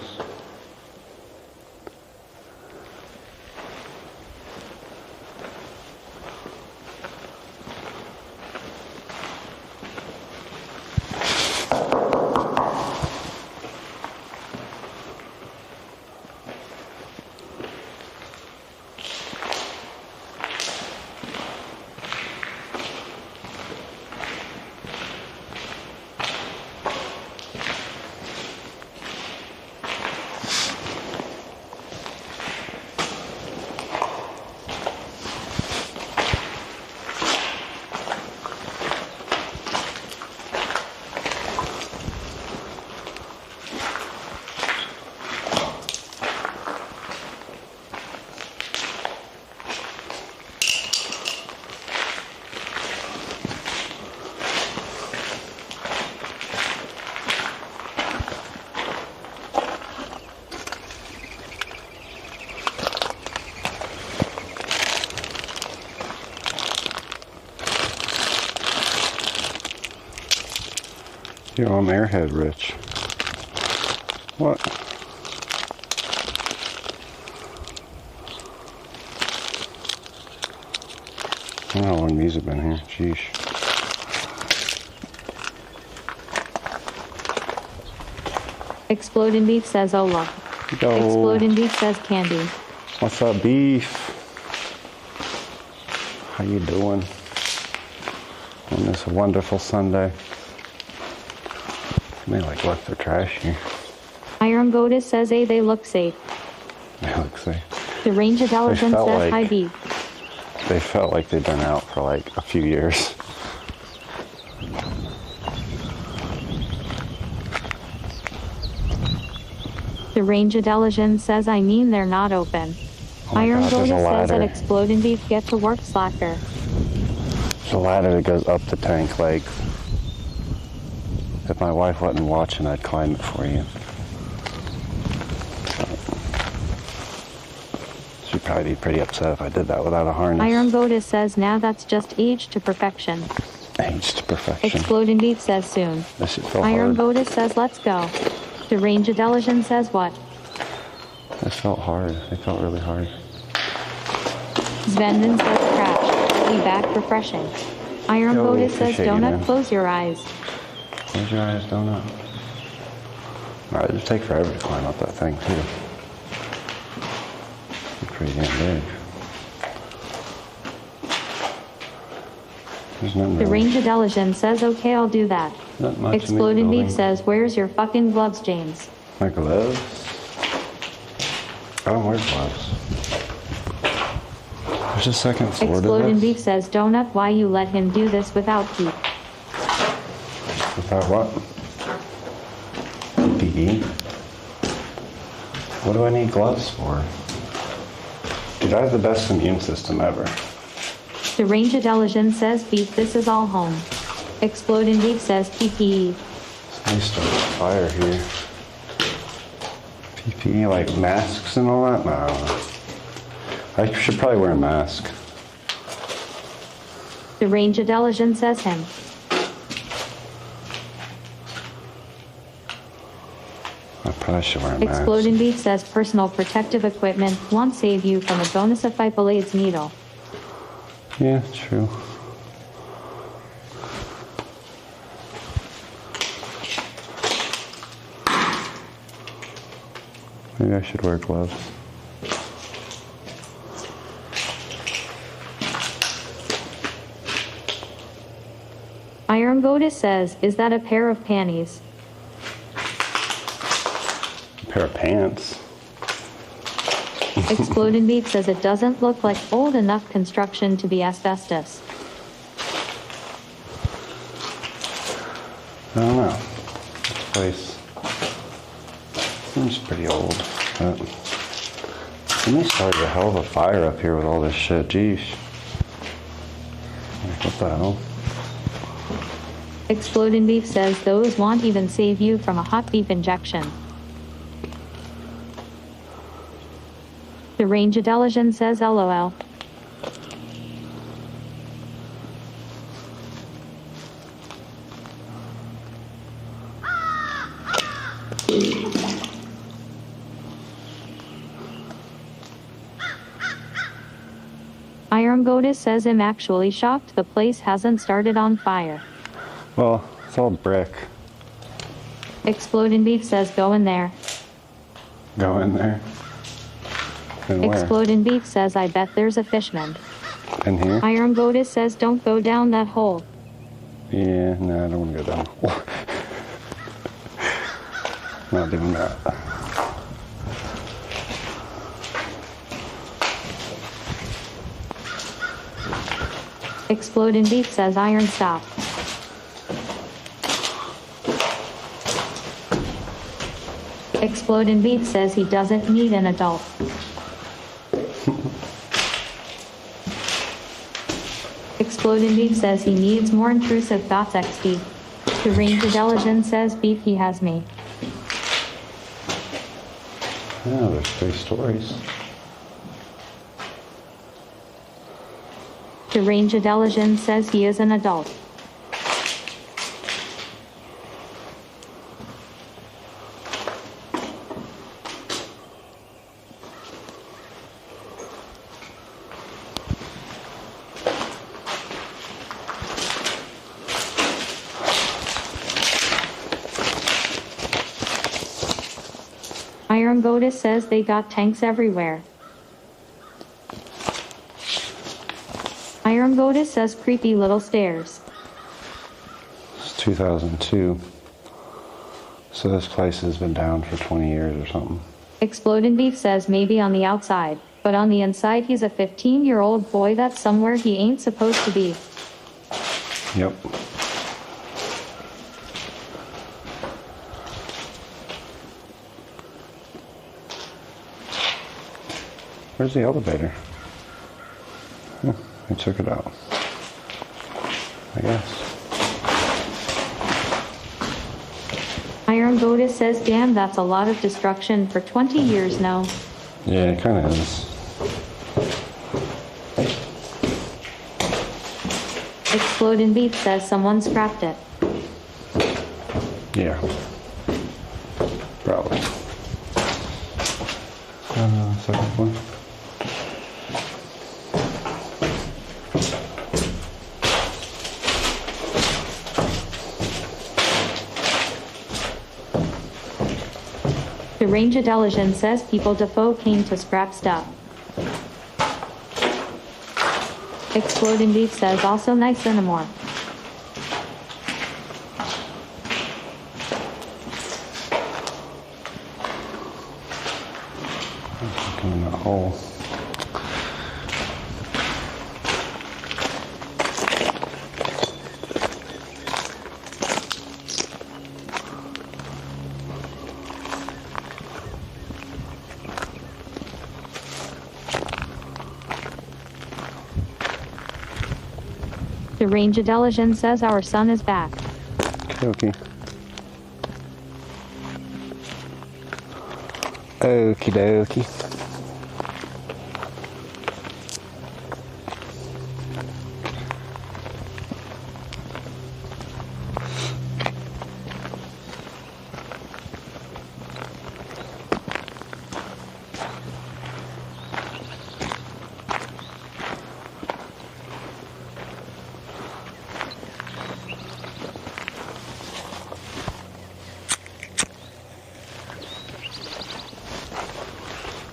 Yo, I'm airhead rich. What? I don't know how long these have been here. Sheesh.
Exploding Beef says, oh look.
Yo.
Exploding Beef says candy.
What's up, Beef? How you doing on this wonderful Sunday? They like left their trash here.
Iron Goddess says, hey, they look safe.
They look safe.
The Range Intelligence
felt
says,
like-
hi, Beef.
They felt like they'd been out for like a few years.
The Range Intelligence says, I mean, they're not open.
Oh my
Iron
God, there's
Goddess
a
says that
ladder.
Exploding Beef get to work slacker.
There's a ladder that goes up the tank legs. If my wife wasn't watching, I'd climb it for you. She'd probably be pretty upset if I did that without a harness.
Iron Goddess says, now that's just age to perfection.
Age to perfection.
Exploding Beef says, soon.
This shit felt
Iron
hard.
Goddess says, let's go. The Range Intelligence says, what?
This felt hard. It felt really hard.
Svenden says, crash. Be back refreshing. Iron
Yo,
Goddess says,
appreciate you,
donut,
man.
close your eyes.
Close your eyes, donut. Alright, it'd take forever to climb up that thing, too. It's pretty damn big. There's nothing
The
really-
Range Intelligence says, okay, I'll do that.
not much in the
Exploding Beef
building.
says, where's your fucking gloves, James?
My gloves? I don't wear gloves. There's a second floor
Exploding
to
Beef
this.
says, donut, why you let him do this without Pete?
Without what? PPE? What do I need gloves for? Dude, I have the best immune system ever.
The Range Intelligence says, Beef, this is all home. Exploding Beef says, PPE.
Somebody started a fire here. PPE, like masks and all that? No, I don't know. I should probably wear a mask.
The Range Intelligence says him.
I probably should wear a mask.
Exploding Beef says, personal protective equipment won't save you from a bonus of Fipalade's needle.
Yeah, true. Maybe I should wear gloves.
Iron Goddess says, is that a pair of panties?
A pair of pants.
Exploding Beef says it doesn't look like old enough construction to be asbestos.
I don't know. This place seems pretty old, but somebody started a hell of a fire up here with all this shit. Geesh. Like, what the hell?
Exploding Beef says those won't even save you from a hot beef injection. The Range Intelligence says LOL. Iron Goddess says I'm actually shocked the place hasn't started on fire.
Well, it's all brick.
Exploding Beef says go in there.
Go in there. And where?
Exploding Beef says I bet there's a fishman.
In here?
Iron Goddess says don't go down that hole.
Yeah, no, I don't want to go down. Not doing that.
Exploding Beef says iron stop. Exploding Beef says he doesn't need an adult. Exploding Beef says he needs more intrusive thoughts XD. The Range Intelligence says Beef he has me.
Yeah, there's 3 stories.
The Range Intelligence says he is an adult. Iron Iron Goddess says they got tanks everywhere. Iron Goddess says creepy little stairs.
It's 2002. So this place has been down for 20 years or something.
Exploding Beef says maybe on the outside, but on the inside he's a 15-year-old boy that's somewhere he ain't supposed to be.
Yep. Where's the elevator? Huh, I took it out. I guess.
Iron Goddess says, damn, that's a lot of destruction for 20 years now.
Yeah, it kind of is.
Exploding Beef says someone scrapped it.
Yeah. Probably. Second one.
The Range Intelligence says people Defoe came to scrap stuff. Exploding Beef says also nice anymore.
Looking in that hole.
The Range Intelligence says our son is back.
Okay. Okie dokie.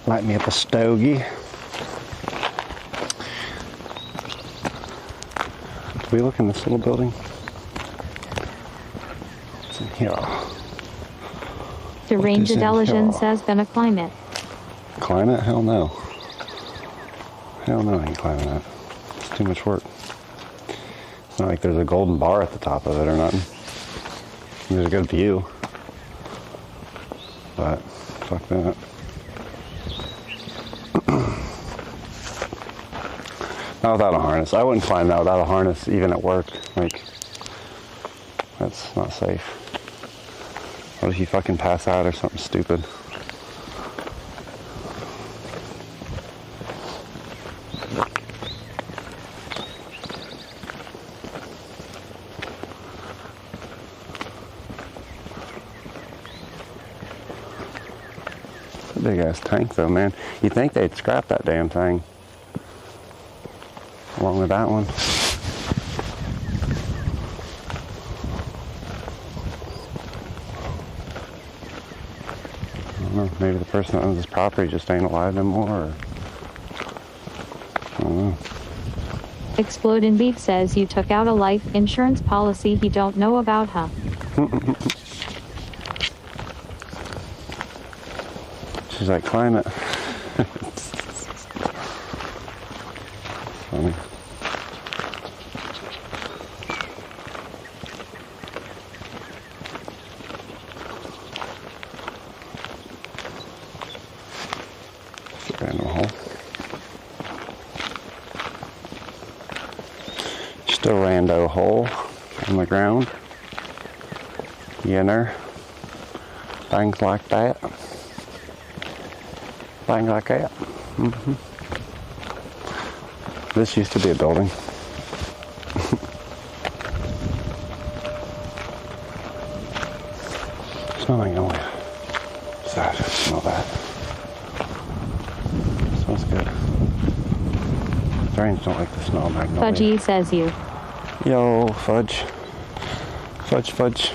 Light me up a stogie. Do we look in this little building? It's in here.
The
What
Range
is in
Intelligence
here?
says gonna climb it.
Climb it? Hell no. Hell no, I ain't climbing that. It's too much work. It's not like there's a golden bar at the top of it or nothing. There's a good view. But, fuck that. Not without a harness. I wouldn't climb that without a harness, even at work. Like, that's not safe. What if you fucking pass out or something stupid? It's a big ass tank though, man. You'd think they'd scrap that damn thing. Along with that one. I don't know, maybe the person that owns this property just ain't alive anymore, or I don't know.
Exploding Beef says you took out a life insurance policy he don't know about, huh? She's like, climb it. Funny. Random hole. Just a rando hole on the ground. You know, things like that. Things like that. Mm-hmm. This used to be a building. Smelling away. What's that? Smell that. Smells good. Drains don't like the smell of magnolia. Fudgy says you.
Yo, fudge. Fudge, fudge.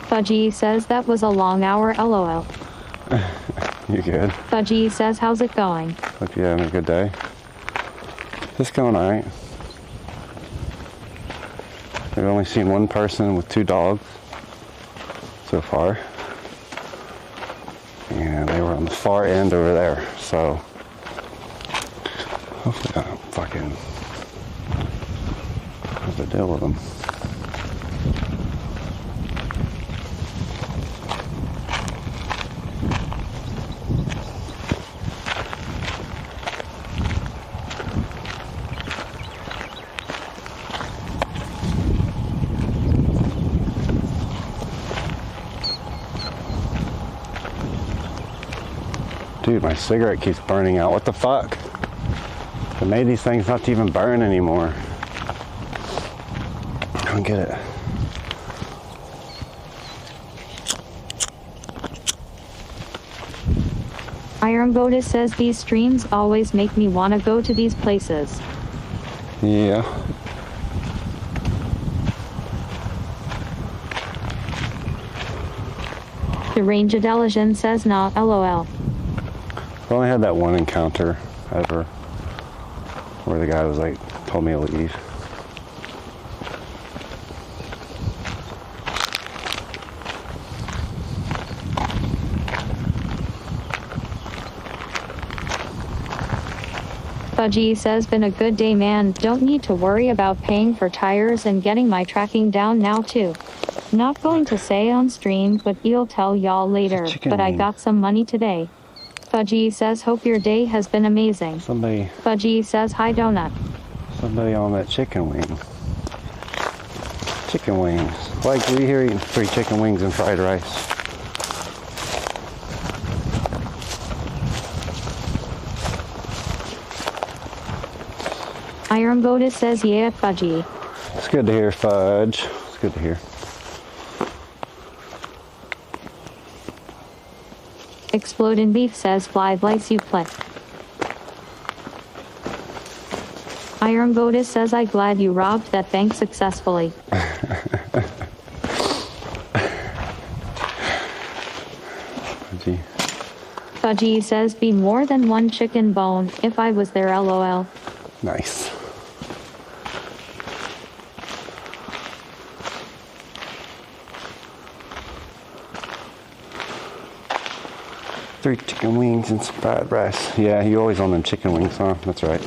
Fudgy says that was a long hour, lol.
You good?
Fudgy says, how's it going?
Hope you're having a good day. Just going alright. We've only seen one person with 2 dogs so far. And they were on the far end over there, so hopefully I don't fucking have to deal with them. Dude, my cigarette keeps burning out. What the fuck? They made these things not to even burn anymore. I don't get it.
Iron Goddess says these streams always make me want to go to these places.
Yeah.
The Range Intelligence says not LOL.
I only had that one encounter ever where the guy was like, told me to leave.
Fudgy says, been a good day, man. Don't need to worry about paying for tires and getting my tracking down now too. Not going to say on stream, but I'll tell y'all later, but I got some money today. Fudgy says, hope your day has been amazing.
Somebody
Fudgy says, hi donut.
Somebody on that chicken wing. Chicken wings. Like, we here eating 3 chicken wings and fried rice.
Iron Goddess says, yeah, Fudgy.
It's good to hear, Fudge. It's good to hear.
Exploding Beef says, fly likes you play. Iron Goddess says, I glad you robbed that bank successfully.
Fudgy.
Fudgy says, be more than one chicken bone if I was there, LOL.
Nice. Three chicken wings and some fried rice. Yeah, you always on them chicken wings, huh? That's right.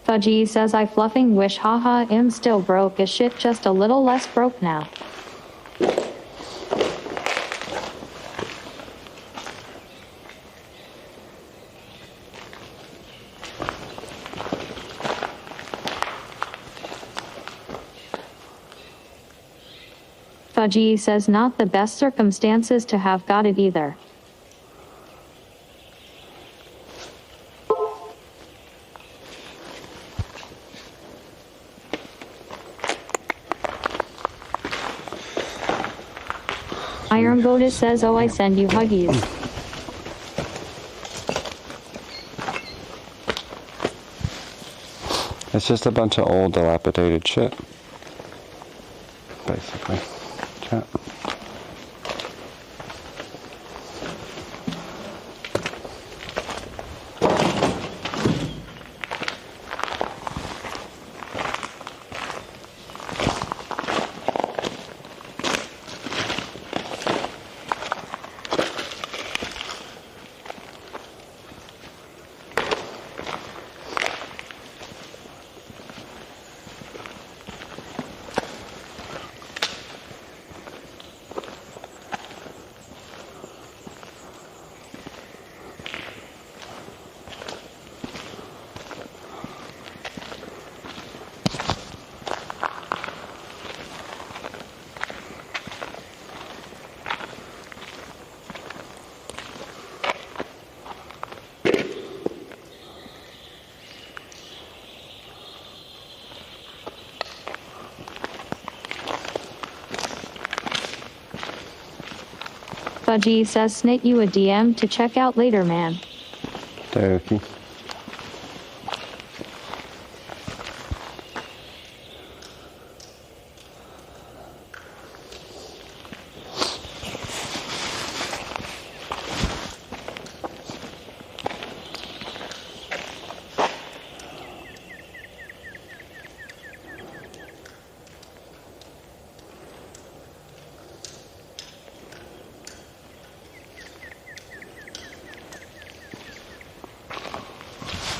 Fudgy says, I fluffing wish, haha, am still broke as shit, just a little less broke now. Fudgy says, not the best circumstances to have got it either. Iron Goddess says, oh, I send you huggies.
It's just a bunch of old dilapidated shit. Basically. Chat.
Fudgy says snit you a DM to check out later, man.
Okay.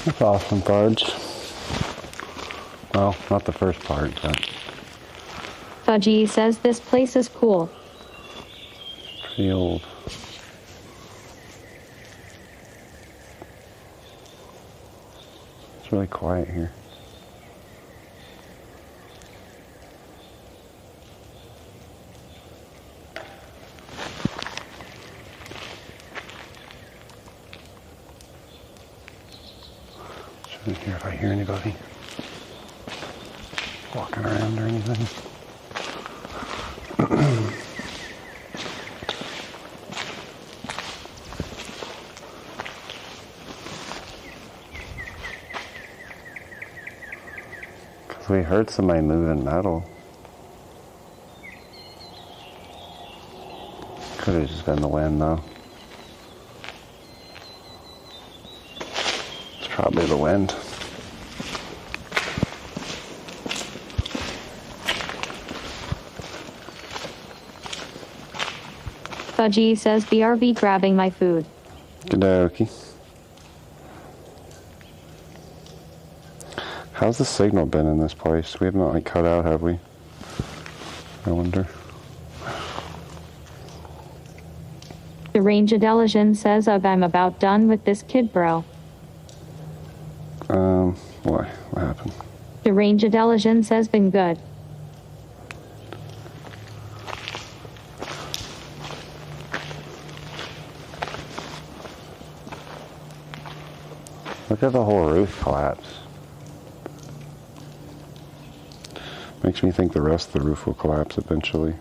That's awesome, Fudge. Well, not the first part, but
Fudgy says this place is cool.
pretty old. It's really quiet here. Trying to hear if I hear anybody walking around or anything. Because we heard somebody moving metal. Could have just been the wind though. It's probably the wind.
Fudgy says BRB grabbing my food.
Okie. How's the signal been in this place? We haven't like cut out, have we? I wonder.
The Range Adelician says I'm about done with this kid, bro.
What? What happened?
The Range Adelician says been good.
Look at the whole roof collapse. Makes me think the rest of the roof will collapse eventually.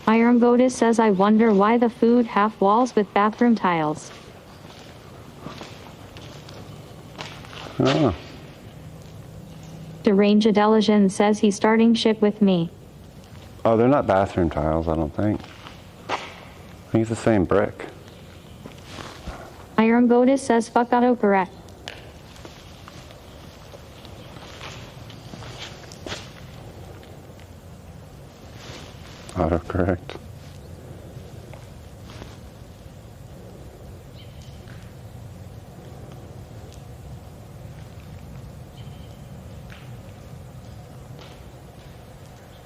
Iron Goddess says I wonder why the food half walls with bathroom tiles.
Oh,
The Range Adelician says he's starting shit with me.
oh, they're not bathroom tiles, I don't think. I think it's the same brick.
Iron Goddess says fuck autocorrect.
Autocorrect.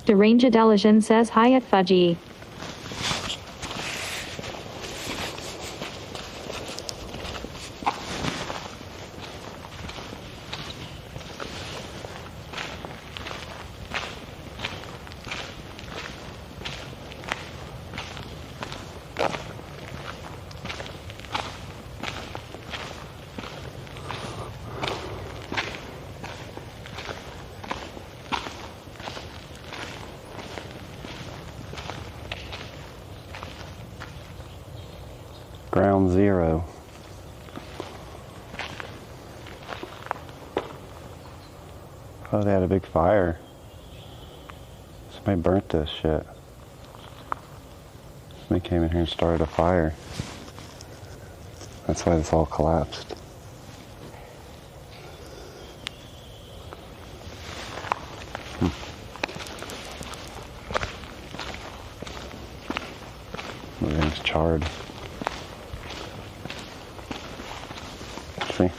The Range Adelician says hi at Fudgy.
Ground zero. Oh, they had a big fire. Somebody burnt this shit. Somebody came in here and started a fire. That's why this all collapsed. Everything's charred. See?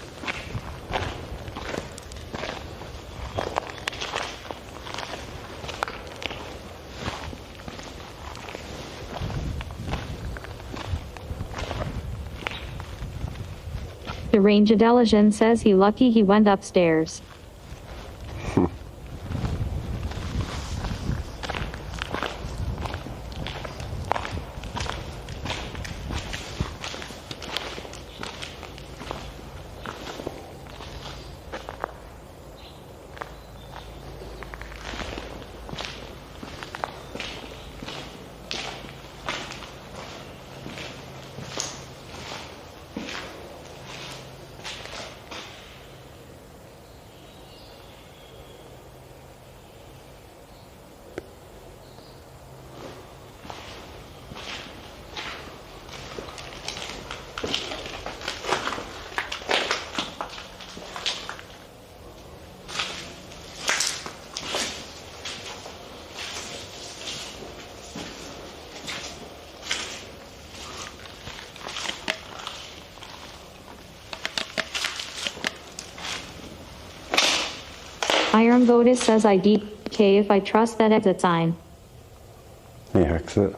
The Range Adelician says he lucky he went upstairs. Iron Goddess says IDK if I trust that exit sign.
Hey, exit.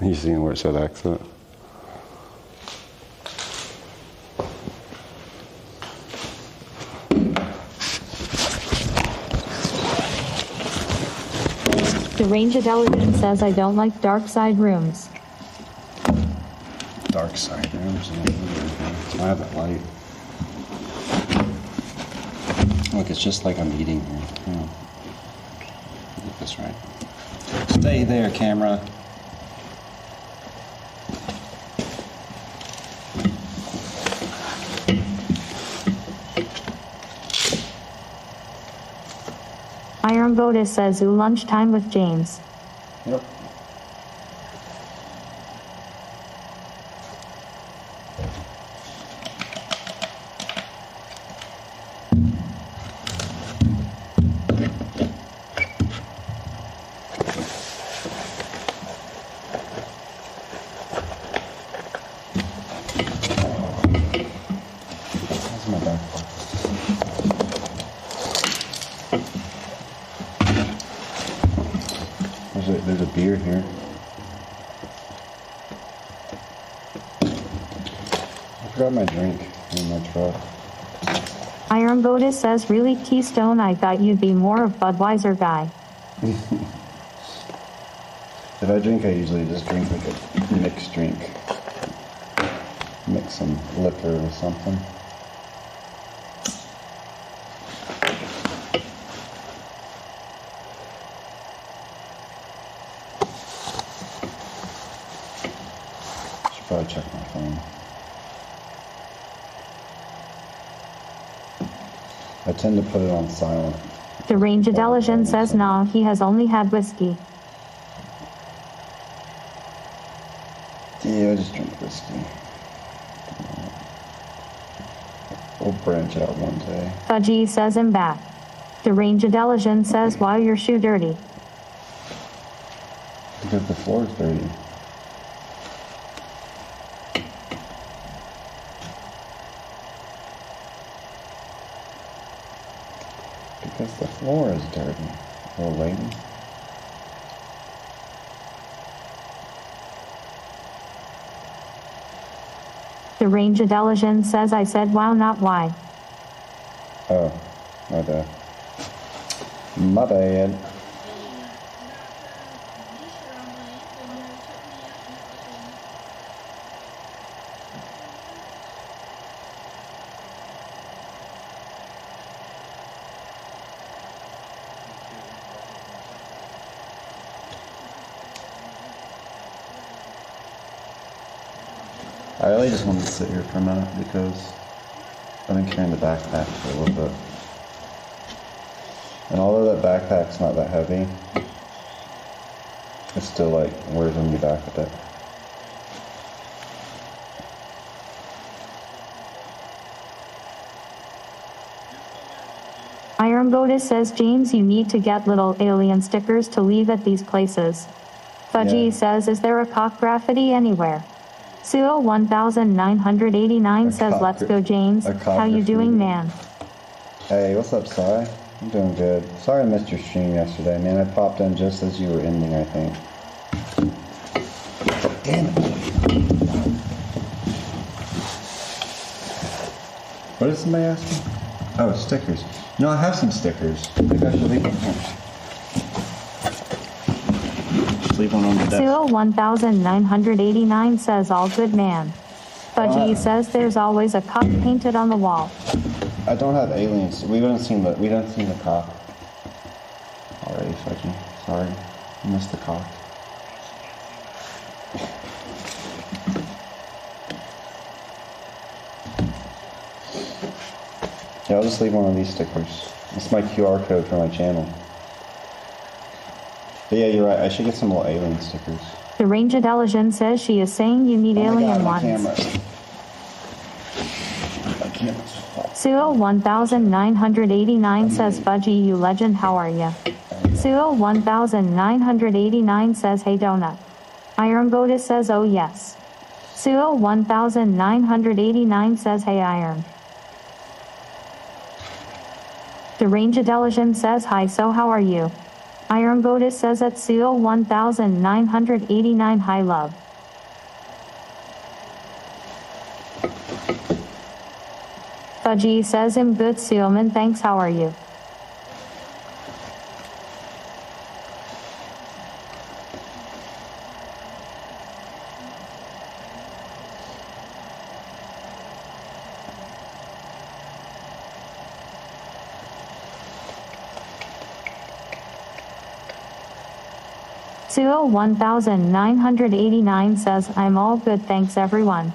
You seen where it said exit?
The Range Intelligence says I don't like dark side rooms.
Dark side rooms. It's why I have that light. Look, it's just like I'm eating here. Yeah. Get this right. Stay there, camera.
Iron Goddess says ooh, lunchtime with James.
Yep. That's my backpack. There's a beer here. I forgot my drink in my truck.
Iron Goddess says really Keystone, I thought you'd be more of Budweiser guy.
If I drink, I usually just drink like a mixed drink. Mix some liquor or something. Should probably check my phone. I tend to put it on silent.
The Range Intelligence says nah, he has only had whiskey.
Yeah, I just drink whiskey. We'll branch out one day.
Fudgy says I'm back. The Range Intelligence says why your shoe dirty.
Because the floor is dirty. Because the floor is dirty, little lady.
The Range Intelligence says I said wow, not why.
Oh, my bad. My bad. I really just wanted to sit here for a minute because I've been carrying the backpack for a little bit. And although that backpack's not that heavy, it's still like wears on me back a bit.
Iron Goddess says James, you need to get little alien stickers to leave at these places. Fudgy
Yeah.
says is there a cock graffiti anywhere? Suo 1989
A
says
cock
let's
gra-
go James.
a cock
How you doing,
graffiti.
man?
Hey, what's up, Sai? I'm doing good. Sorry I missed your stream yesterday, man. I popped in just as you were ending, I think. Damn it. What did somebody ask me? Oh, stickers. No, I have some stickers. Maybe I should leave them here. Just leave one on the desk.
Suo 1989 says all good, man. Fudgy says there's always a cock painted on the wall.
I don't have aliens. We haven't seen the cock. Alrighty, Fudgy. Sorry. I missed the cock. Yeah, I'll just leave one of these stickers. It's my QR code for my channel. But yeah, you're right. I should get some little alien stickers.
The Range Intelligence says she is saying you need
Oh my
alien
God, my
ones.
camera. My camera's fucked.
Suo 1989 says Fudgy, you legend, how are ya? Suo 1989 says hey donut. Iron Goddess says oh yes. Suo 1989 says hey Iron. The Range Intelligence says hi, so how are you? Iron Goddess says at Seal 1989 hi love. Fudgy says I'm good Sealman, thanks, how are you? Seal 1989 says I'm all good, thanks everyone.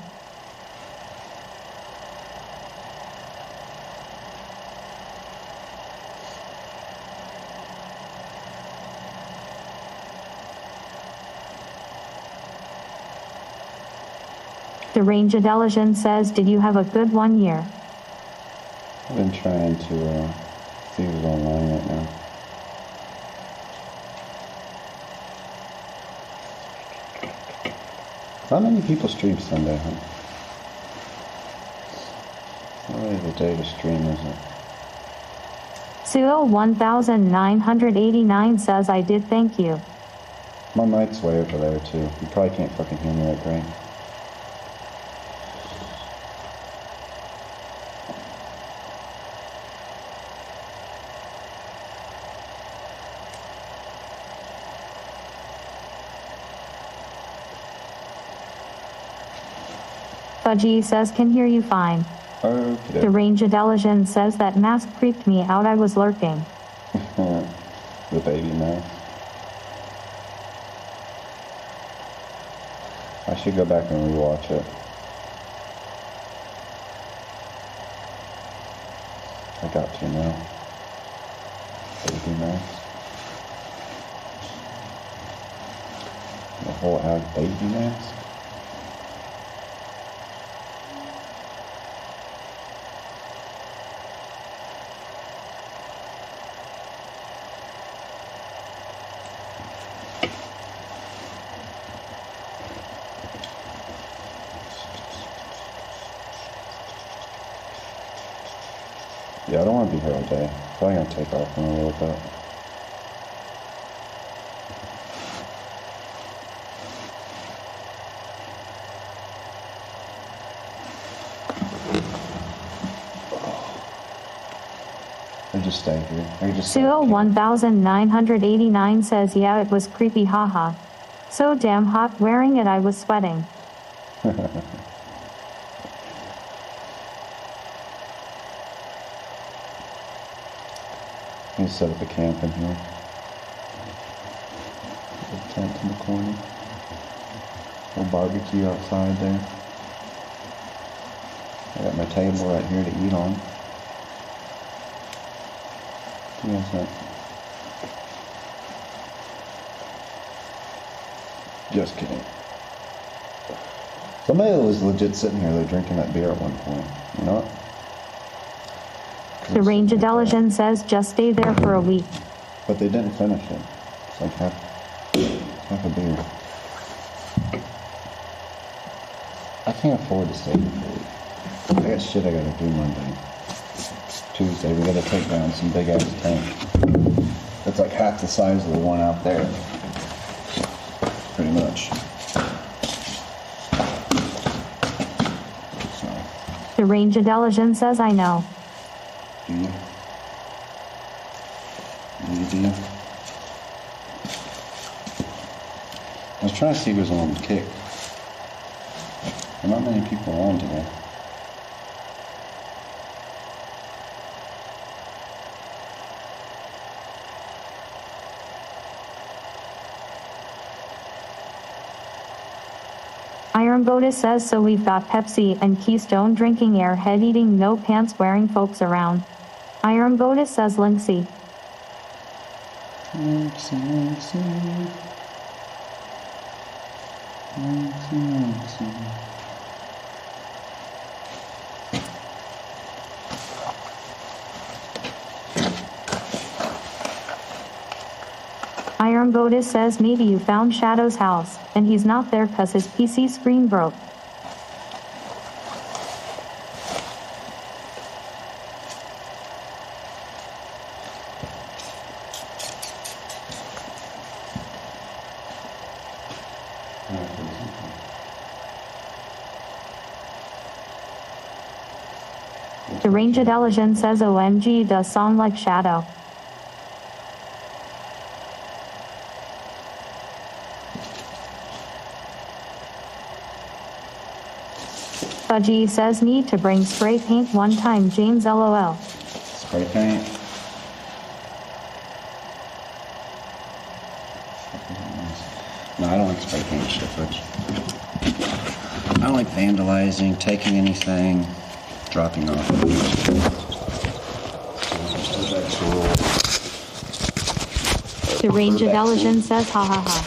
The Range Intelligence says, did you have a good 1 year?
I've been trying to see who's online right now. How many people stream Sunday, huh? It's not really the day to stream, is it?
Seal 1989 says I did, thank you.
My mic's way over there too. You probably can't fucking hear me that great.
Fudgy says can hear you fine.
Okay.
The Range Intelligence says that mask creeped me out, I was lurking.
The baby mouse. I should go back and rewatch it. I got to now. Baby mouse. The whole ad baby mask. Yeah, I don't want to be here all day. Probably gonna take off in a little bit. I just stay here. I just
Seal 1989 says yeah, it was creepy, haha. So damn hot wearing it, I was sweating.
I'm gonna set up a camp in here. A tent in the corner. A barbecue outside there. I got my table right here to eat on. Yes, that. Just kidding. Somebody was legit sitting here, they're drinking that beer at one point. You know what?
The Range Intelligence says just stay there for a week.
But they didn't finish it. It's like half a beer. I can't afford to stay here for a week. I got shit I gotta do Monday. Tuesday, we gotta take down some big ass tank. It's like half the size of the one out there. Pretty much. So.
The Range Intelligence says I know.
Do you? Do you? I was trying to see who's on the kick. There are not many people on today.
Iron Goddess says so we've got Pepsi and Keystone drinking air head eating no pants wearing folks around. Iron Goddess says Linksy. Iron Goddess says maybe you found Shadow's house, and he's not there cause his PC screen broke. The Ranged Elegan says OMG does sound like Shadow. Fudgy says need to bring spray paint one time, James LOL.
Spray paint. No, I don't like spray paint shit, Fudge. I don't like vandalizing, taking anything, dropping off.
The Ranged Elegan says ha ha ha.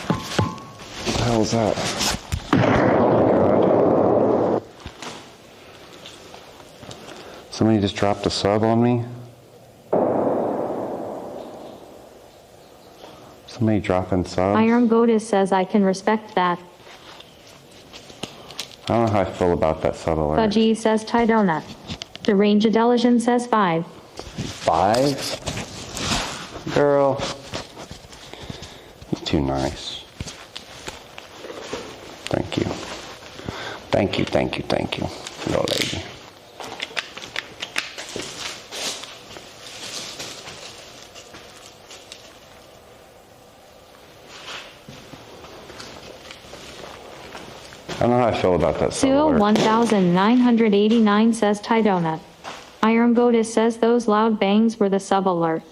What the hell is that? Somebody just dropped a sub on me? Somebody dropping subs?
Iron Goddess says I can respect that.
I don't know how I feel about that sub alert.
Fudgy says Thai donut. The Ranged Elegan says 5.
5? Girl. You're too nice. Thank you. Thank you, thank you, thank you, little lady. I don't know how I feel about that sub
Suo
alert.
1989 says Thai donut. Iron Goddess says those loud bangs were the sub alert.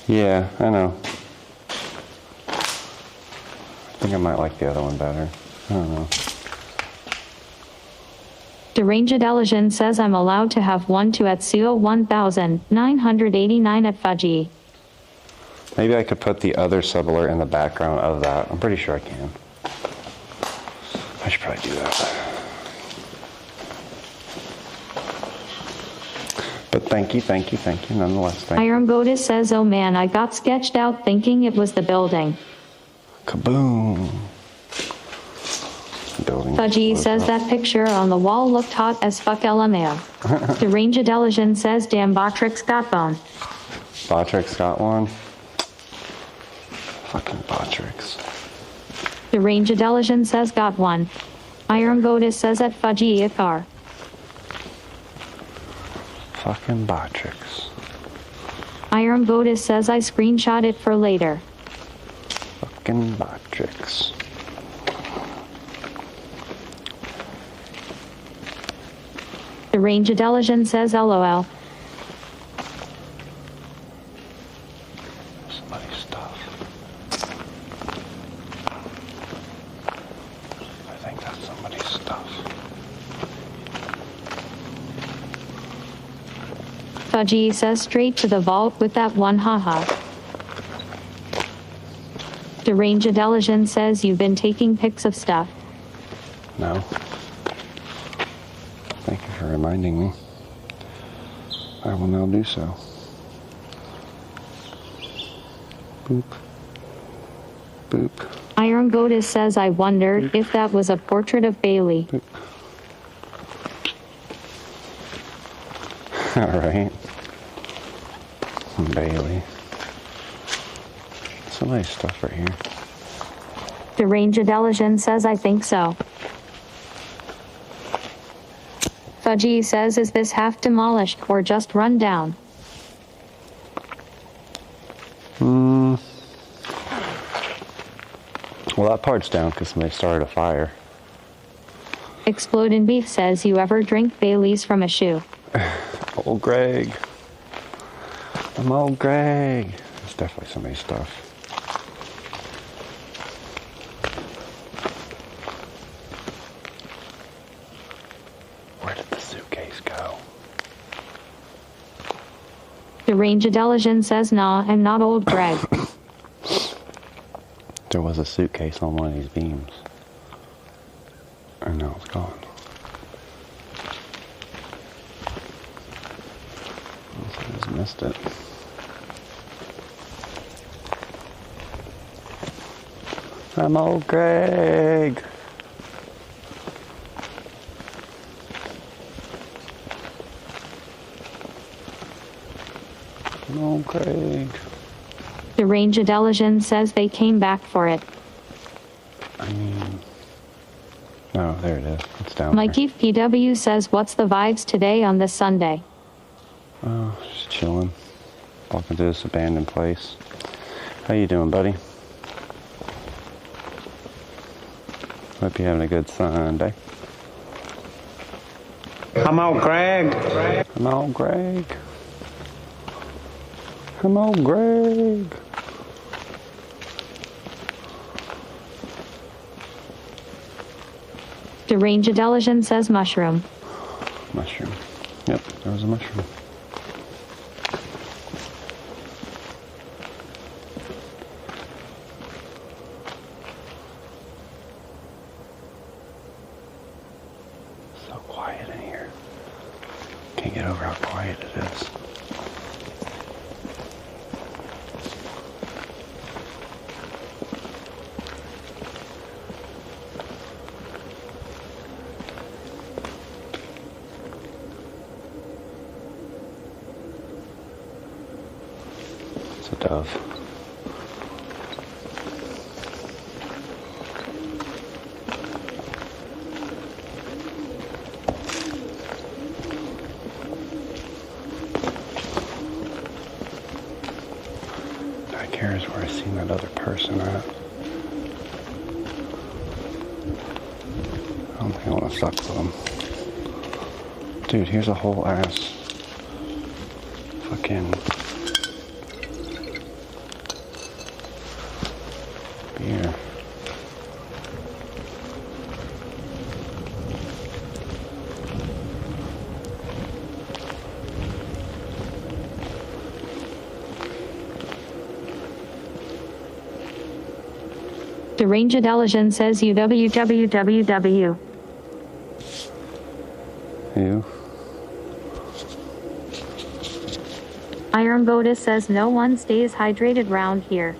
Yeah, I know. I think I might like the other one better. I don't know.
The Ranged Elegan says I'm allowed to have 1 at Suo 1989 at Fudgy.
Maybe I could put the other sub alert in the background of that. I'm pretty sure I can. I should probably do that. But thank you nonetheless. Thank you.
Iron Goddess says oh man I got sketched out thinking it was the building.
Kaboom. Building.
Fudgy says that picture on the wall looked hot as fuck LMAO. The Ranged Elegan says damn Botrix got bone.
Botrix got one. Fucking Botrix.
The Ranged Elegan says got 1. Iron Goddess says at Fudgy Ikar.
Fucking Botrix.
Iron Goddess says I screenshot it for later.
Fucking Botrix.
The Ranged Elegan says LOL.
Somebody's stuff. I think that's somebody's stuff.
Fudgy says straight to the vault with that one haha. The Ranged Elegan says you've been taking pics of stuff.
No. Thank you for reminding me. I will now do so. Boop. Boop.
Iron Goddess says I wondered if that was a portrait of Bailey.
Boop. Alright. Bailey. Somebody's stuff right here.
The Ranged Elegan says I think so. Fudgy says is this half demolished or just run down?
Well, that part's down because somebody started a fire.
Explodin' Beef says you ever drink Bailey's from a shoe?
Old Greg. I'm old Greg. It's definitely somebody's stuff. Where did the suitcase go?
The Ranged Elegan says nah, I'm not old Greg.
There was a suitcase on one of these beams. And now it's gone. I just missed it. I'm old Greg. I'm old Greg.
The Ranged Elegan says they came back for it.
I mean, Oh, there it is. It's down
Mikey PW says, what's the vibes today on this Sunday?
there. Oh, just chilling. Walking through this abandoned place. How you doing, buddy? Hope you're having a good Sunday.
Come on, Greg.
Come on, Greg. Come on, Greg.
Deranged Intelligence says mushroom.
Mushroom. Yep, there was a mushroom. So quiet in here. Can't get over how quiet it is. It's a dove. Back here is where I seen that other person at. I don't think I want to suck with them. Dude, here's a whole ass fucking beer.
Deranged Intelligence says UWWWW.
You?
Iron Goddess says no one stays hydrated round here.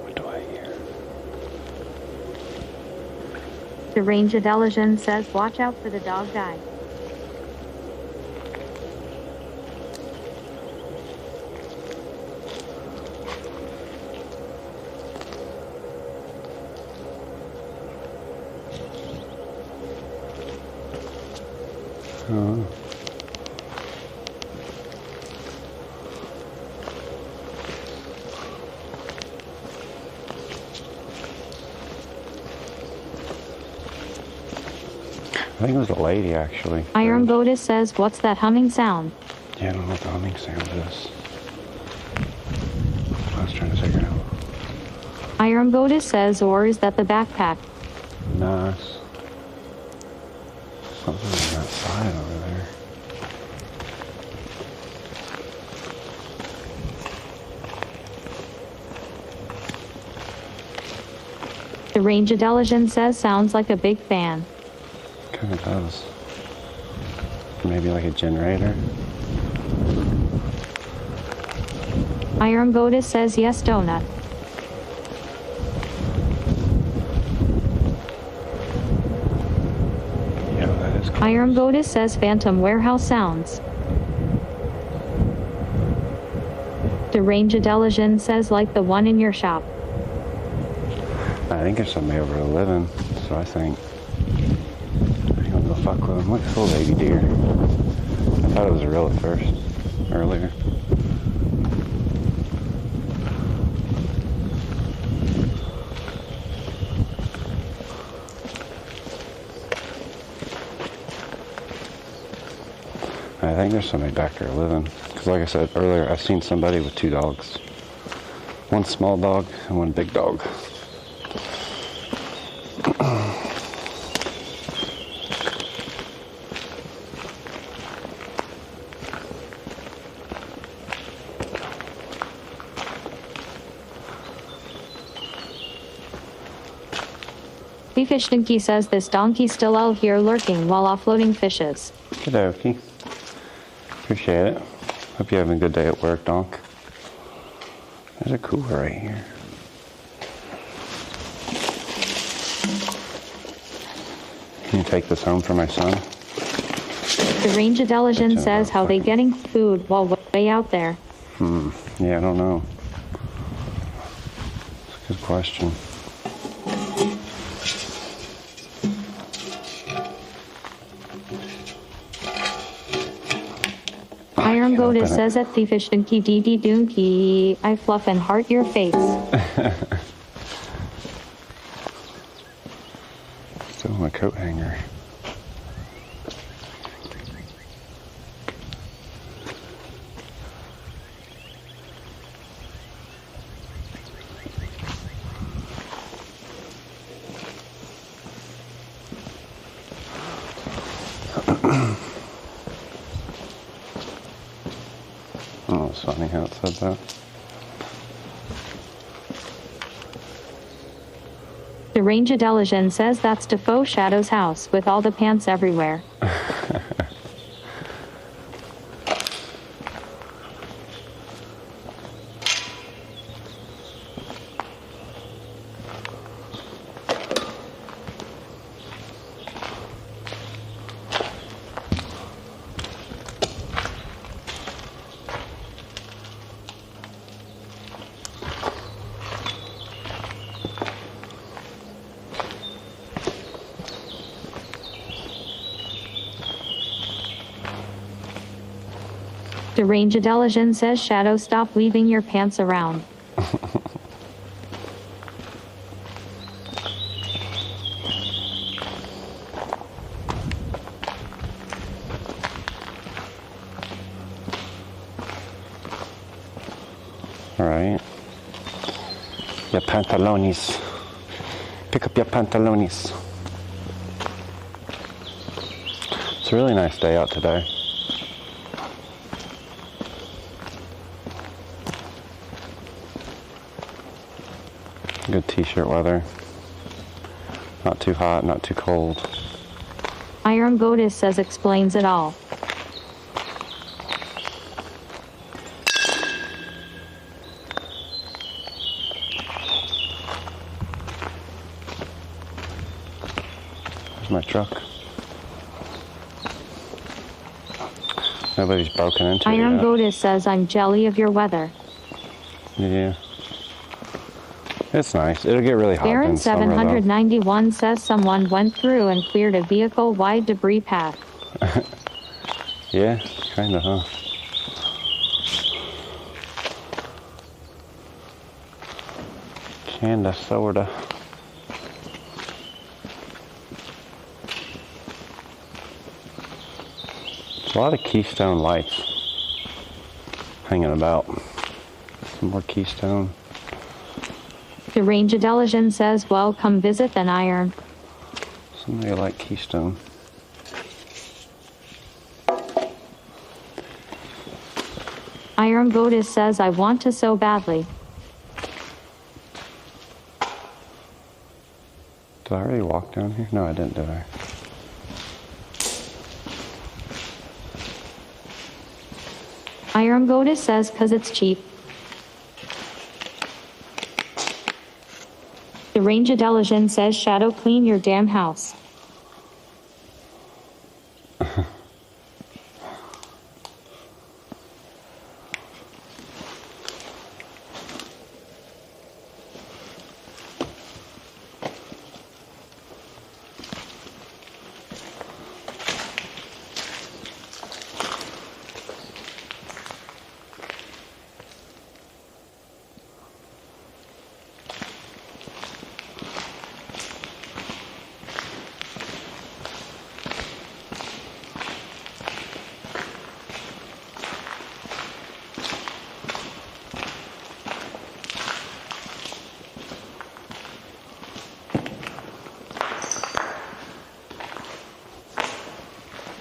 What do I hear?
Deranged Intelligence says watch out for the dog guy.
Oh. I think it was a lady, actually.
Iron Goddess says what's that humming sound?
Yeah, I don't know what the humming sound is. I was trying to figure it out.
Iron Goddess says, or is that the backpack?
Nice. Something on that side over there.
Deranged Intelligence says sounds like a big fan.
Kind of does. Maybe like a generator.
Iron Goddess says yes donut.
Yeah, that is cool.
Iron Goddess says phantom warehouse sounds. Deranged Intelligence says like the one in your shop.
I think there's somebody over there living, so I think I'm gonna go fuck with him. Look at this little baby deer. I thought it was a real at first, earlier. I think there's somebody back there living. Because like I said earlier, I've seen somebody with two dogs. One small dog and one big dog.
Fish Dinky says this donkey's still out here lurking while offloading fishes.
Okie. Appreciate it. Hope you're having a good day at work, Donk. There's a cooler right here. Can you take this home for my son?
Deranged Intelligence says how they getting food while way out there.
Yeah, I don't know. That's a good question.
Iron
Can't
Goddess
open it.
says at thiefish dinky dee dee doonky. I fluff and heart your face.
Still my coat hanger. Oh, it's funny how it said that.
The Range Intelligence says that's Defoe Shadow's house with all the pants everywhere. The Range Intelligence says Shadow stop leaving your pants around.
Alright. Your pantalones. Pick up your pantalones. It's a really nice day out today. Good t-shirt weather. Not too hot, not too cold.
Iron Goddess says explains it all.
There's my truck. Nobody's broken into it
Iron
yet.
Goddess says I'm jelly of your weather.
Yeah. It's nice. It'll get really hot
Baron
in summer, though.
791 says someone went through and cleared a vehicle-wide debris path.
Yeah, kinda, huh? Kinda, sorta. There's a lot of Keystone lights hanging about. Some more Keystone.
The Range Intelligence says, well, come visit then, Iron.
Somebody like Keystone.
Iron Goddess says, I want to so badly.
Did I already walk down here? No, I didn't, did I?
Iron Goddess says, 'cause it's cheap. The Range Intelligence says, Shadow, clean your damn house.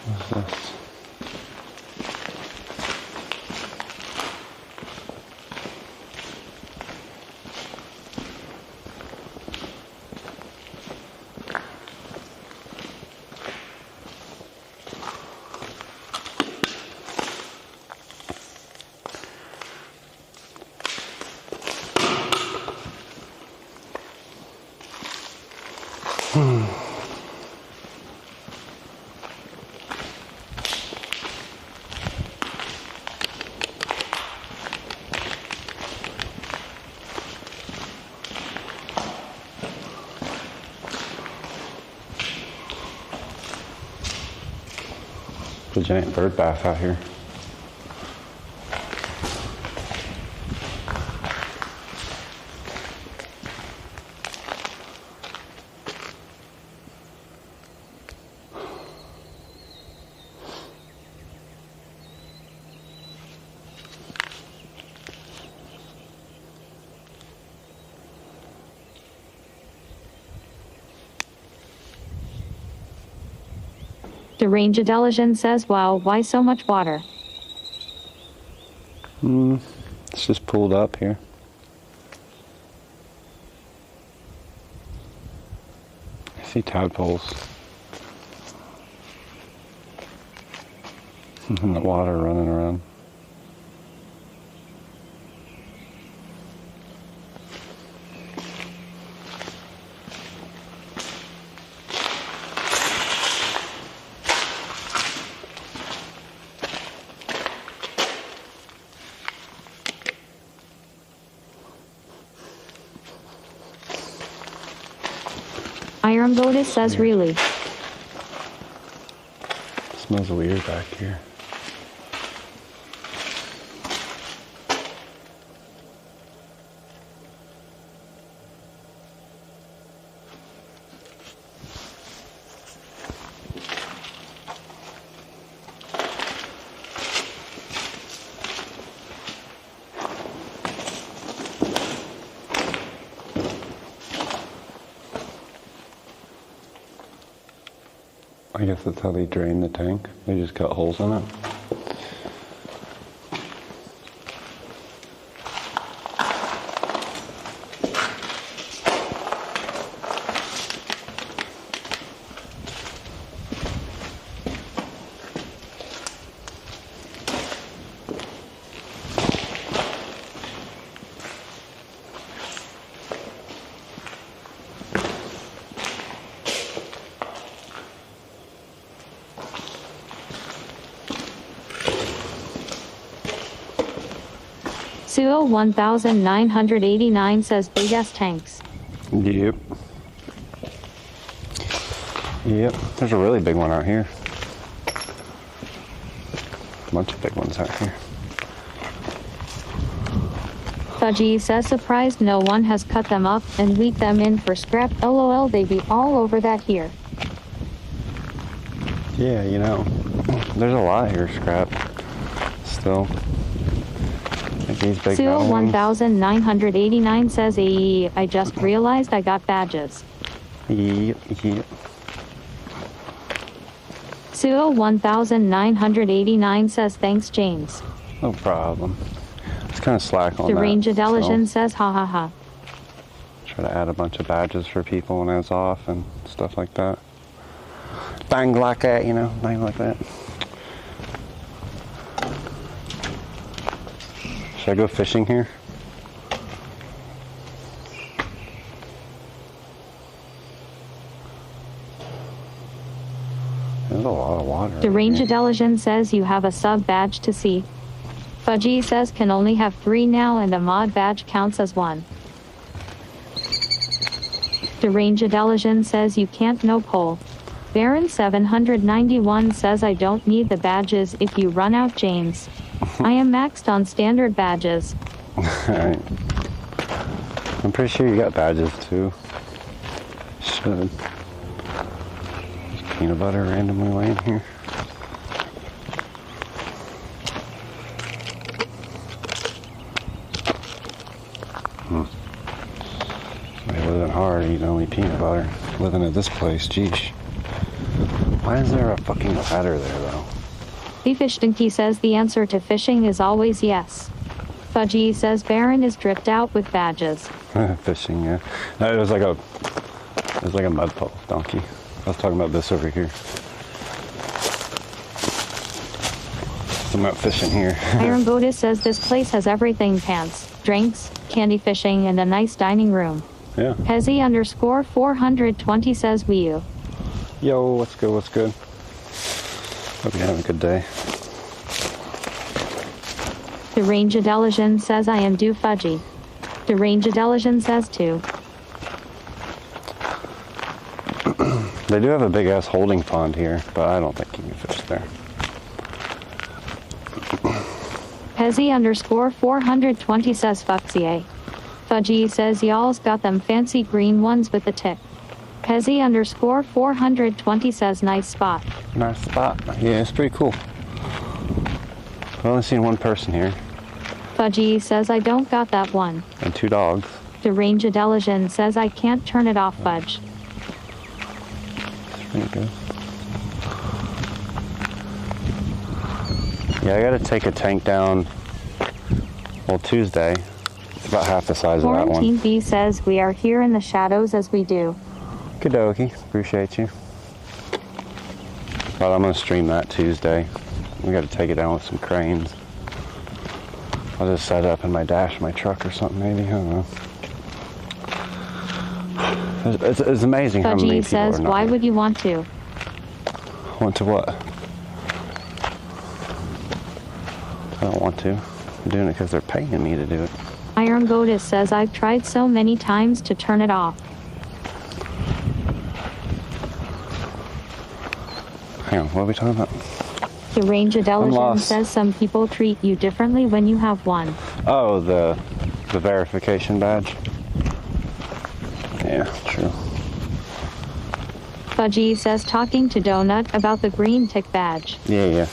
What's this? It's a giant bird bath out here.
Deranged Intelligence says, wow, why so much water?
It's just pulled up here. I see tadpoles. And the water running around.
Iron Goddess says, really?
Smells weird back here. I guess that's how they drain the tank. They just cut holes in it.
Suo 1989 says, big ass tanks.
Yep. Yep. There's a really big one out here. A bunch of big ones out here.
Fudgy says, surprised no one has cut them up and leaked them in for scrap. LOL, they be all over that here.
Yeah, you know, there's a lot here, scrap. Still. Like these big
Suo
metal ones.
1989 says, I just realized I got badges.
Yep, yep.
Suo 1989 says, thanks, James.
No problem. It's kind of slack on that.
Deranged Intelligence
so
says, ha ha ha.
try to add a bunch of badges for people when it's off and stuff like that. Bang like that, you know, bang like that. Should I go fishing here? There's a lot of water.
Deranged
here.
Intelligence says, you have a sub badge to see. Fudgy says, can only have 3 now and a mod badge counts as 1. Deranged Intelligence says, you can't no poll. Baron 791 says, I don't need the badges if you run out, James. I am maxed on standard badges.
Alright. I'm pretty sure you got badges too. Should. There's peanut butter randomly laying here. Somebody living hard, eating only peanut butter. Living at this place, geesh. Why is there a fucking ladder there though?
Fishtinky says, the answer to fishing is always yes. Fudgy says, Baron is dripped out with badges.
Fishing, yeah. No, it was like a mud puddle donkey. I was talking about this over here. I'm out fishing here.
Iron Goddess says, this place has everything: pants, drinks, candy fishing, and a nice dining room.
Yeah.
Hezzy _ 420 says, Wii U.
Yo, what's good, what's good? Hope you're having a good day.
Deranged Intelligence says, I am due Fudgy. Deranged Intelligence says, too.
They do have a big ass holding pond here, but I don't think you can fish there.
Pezzy _ 420 says Fuxie. Fudgy says y'all's got them fancy green ones with the tick. Pezzy _ 420 says nice spot.
Nice spot. Yeah, it's pretty cool. I've only seen one person here.
Fudgy says I don't got that one.
And 2 dogs.
Deranged Delician says I can't turn it off, Fudge.
It's pretty good. Yeah, I gotta take a tank down, well, Tuesday. It's about half the size of that
Quarantine
one.
B says we are here in the shadows as we do.
Okie appreciate you. But I'm gonna stream that Tuesday. We gotta take it down with some cranes. I'll just set it up in my dash of my truck or something maybe, I don't know. It's amazing how many
Fudgy
people
says
are not
why
here.
would you want to?
Want to what? I don't want to. I'm doing it because they're paying me to do it.
Iron Goddess says I've tried so many times to turn it off.
Hang on, what are we talking about?
Deranged Delician
lost.
says some people treat you differently when you have one.
Oh, the verification badge. Yeah, true.
Fudgy says talking to Donut about the green tick badge.
Yeah.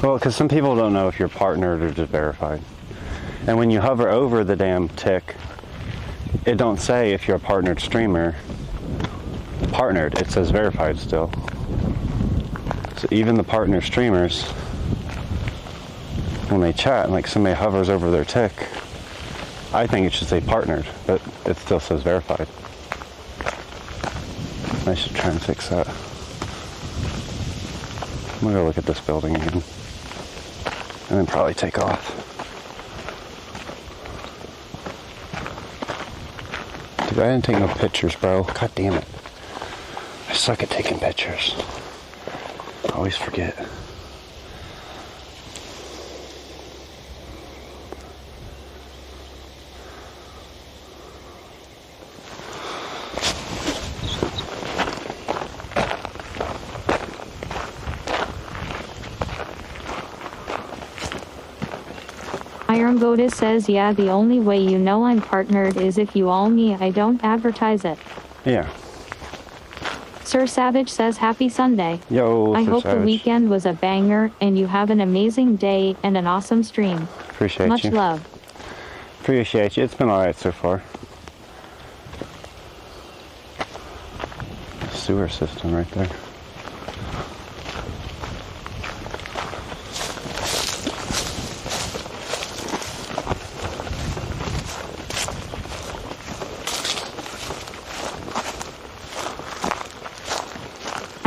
Well, because some people don't know if you're partnered or just verified. And when you hover over the damn tick, it don't say if you're a partnered streamer. Partnered, it says verified still. So even the partner streamers, when they chat and like somebody hovers over their tick, I think it should say partnered, but it still says verified. I should try and fix that. I'm gonna go look at this building again. And then probably take off. Dude, I didn't take no pictures, bro. God damn it. I suck at taking pictures. I always forget.
Iron Goddess says yeah, the only way you know I'm partnered is if you all me, I don't advertise it.
Yeah.
Sir Savage says happy Sunday.
Yo,
I
Sir
hope the
Savage.
weekend was a banger and you have an amazing day and an awesome stream.
Appreciate
Much
you.
love.
Appreciate you. It's been alright so far. Sewer system right there.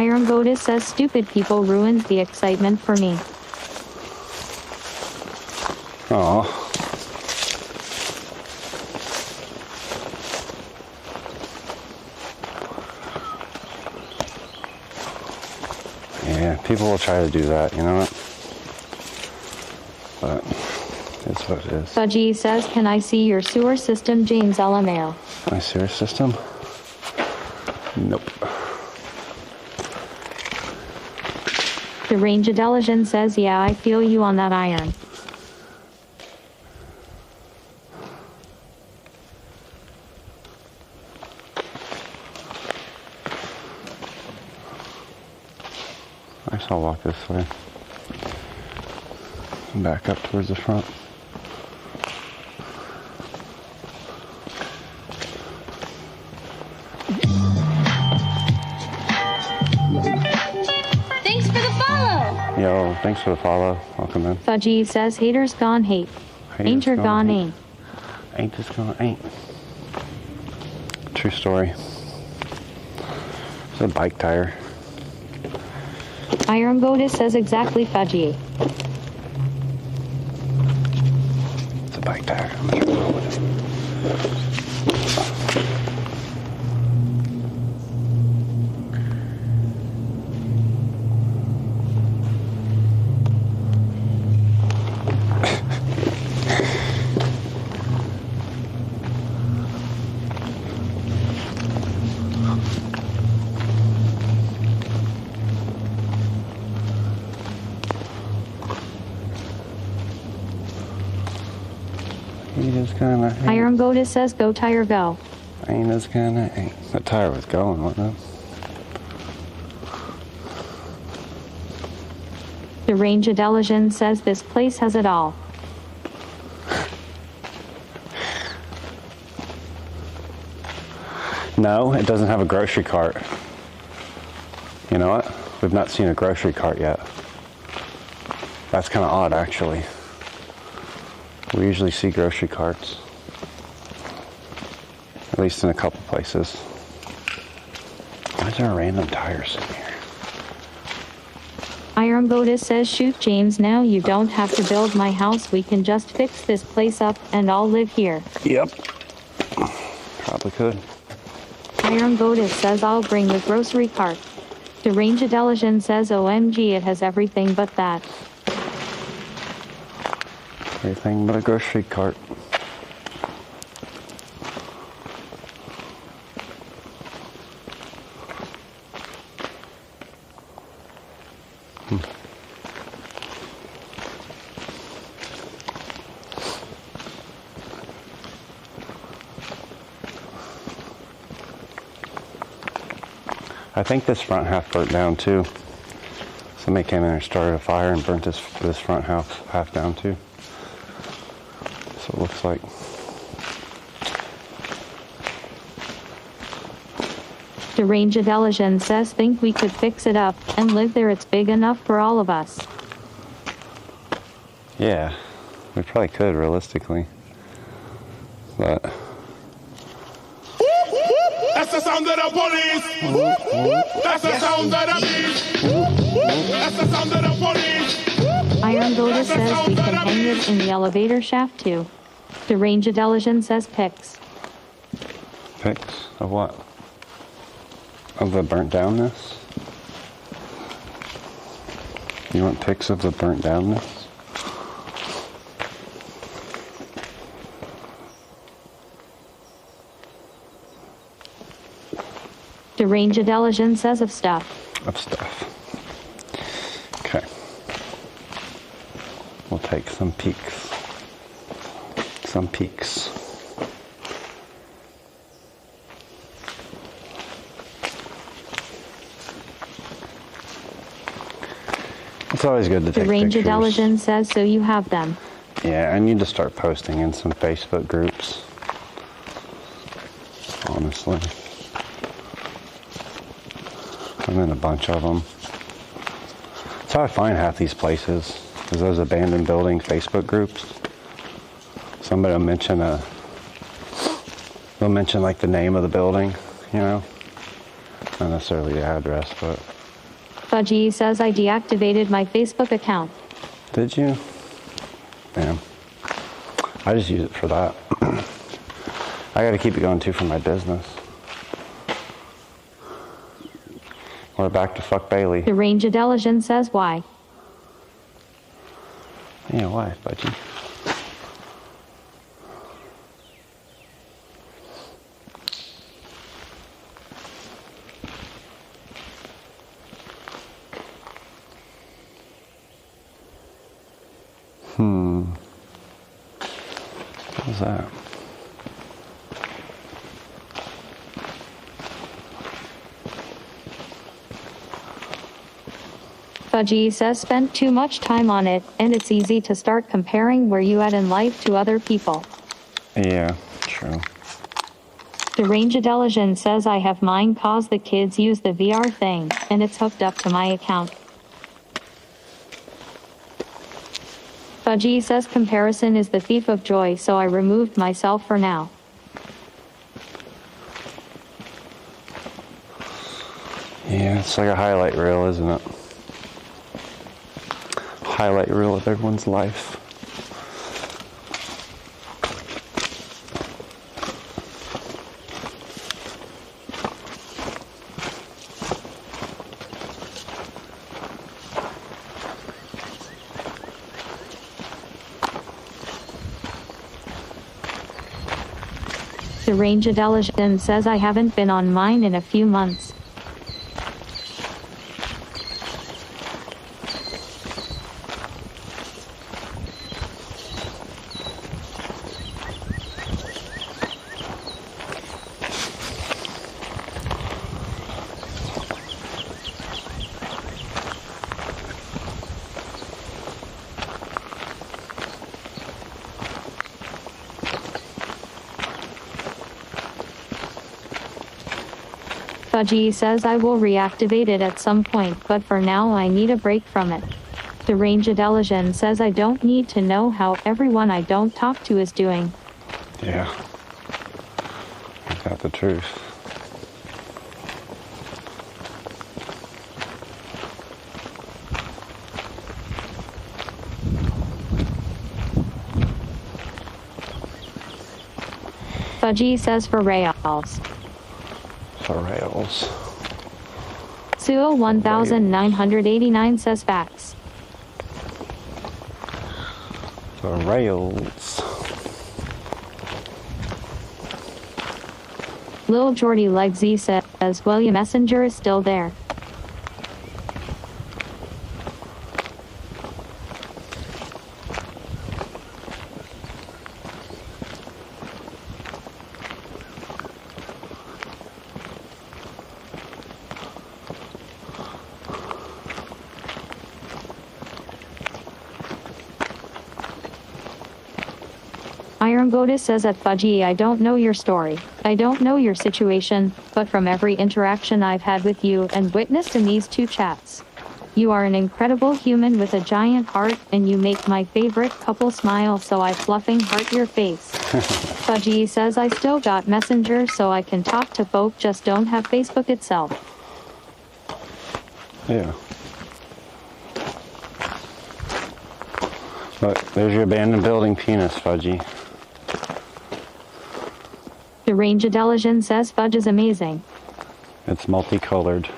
Iron Goddess says stupid people ruins the excitement for me.
Aw. Yeah, people will try to do that, you know what? But it's what it is.
Fudgy says can I see your sewer system, James LMAO?
My sewer system? Nope.
Deranged Delician says yeah, I feel you on that, Iron.
I guess I'll walk this way. Back up towards the front.
Thanks for the follow.
Yo, thanks for the follow. Welcome in.
Fudgy says haters gone hate. Ain't your gone ain't.
Ain't this gone ain't. True story. It's a bike tire.
Iron Goddess says exactly Fudgy.
It's a bike tire. I'm not sure wrong with it. just kinda ain't.
Hiram Gotis says go tire go.
Ain't just kinda ain't. That tire was going, wasn't it?
Deranged Elegen says this place has it all.
No, it doesn't have a grocery cart. You know what? We've not seen a grocery cart yet. That's kind of odd, actually. We usually see grocery carts. At least in a couple places. Why is there random tires in here?
Hiram Gotis says shoot James, now you don't have to build my house, we can just fix this place up and all live here.
Yep. Probably could.
Hiram Gotis says I'll bring the grocery cart. Deranged Elegen says OMG it has everything but that.
Everything but a grocery cart. I think this front half burnt down too. Somebody came in and started a fire and burnt this front half down too. So it looks like.
Deranged Elegen says think we could fix it up and live there, it's big enough for all of us.
Yeah, we probably could realistically. But
That's the sound of the police. That's the sound of the beast. That's the sound of the police.
Iron Goda says we can hang it in the elevator shaft too. Deranged Elegen says pics.
pics of what? Of the burnt downness? You want pics of the burnt downness?
Deranged Elegen says of stuff.
Of stuff. Okay. We'll take some peeks. Some peeks. It's always good to take
Deranged
pictures.
Elegen says so you have them.
Yeah, I need to start posting in some Facebook groups. Honestly. I'm in a bunch of them. That's how I find half these places, is those abandoned building Facebook groups. Somebody will mention they'll mention like the name of the building, you know? Not necessarily the address, but.
Fudgy says I deactivated my Facebook account.
Did you? Damn. I just use it for that. I gotta keep it going too for my business. We're back to fuck Bailey.
Deranged Elegen says why.
Yeah, why, Fudgy? What was that?
Fudgy says spent too much time on it, and it's easy to start comparing where you at in life to other people.
Yeah, true.
Deranged Elegen says I have mine cause the kids use the VR thing, and it's hooked up to my account. Fudgy says comparison is the thief of joy, so I removed myself for now.
Yeah, it's like a highlight reel, isn't it? Highlight reel of everyone's life.
Deranged Elegen says I haven't been on mine in a few months. Fudgy says I will reactivate it at some point, but for now I need a break from it. Deranged Delician says I don't need to know how everyone I don't talk to is doing.
Yeah. I got the truth.
Fudgy says for reals.
For rails.
Suo 1989 says facts.
For rails.
Lil Jordy Legsy says William Messenger is still there. Iron Goddess says at Fudgy, I don't know your story. I don't know your situation, but from every interaction I've had with you and witnessed in these two chats, you are an incredible human with a giant heart, and you make my favorite couple smile, so I fluffing heart your face. Fudgy says I still got Messenger so I can talk to folk, just don't have Facebook itself.
Yeah. Look, there's your abandoned building penis, Fudgy.
Deranged Delician says Fudge is amazing.
It's multicolored.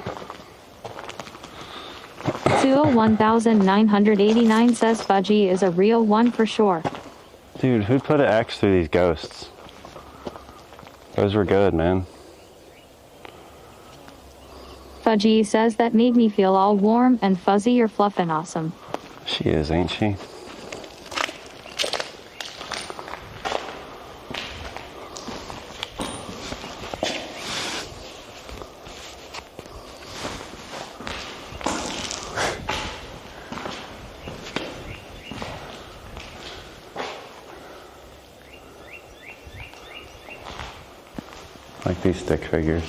Suo 1989 says Fudgy is a real one for sure.
Dude, who put an X through these ghosts? Those were good, man.
Fudgy says that made me feel all warm and fuzzy or fluffin' awesome.
She is, ain't she? Like these stick figures.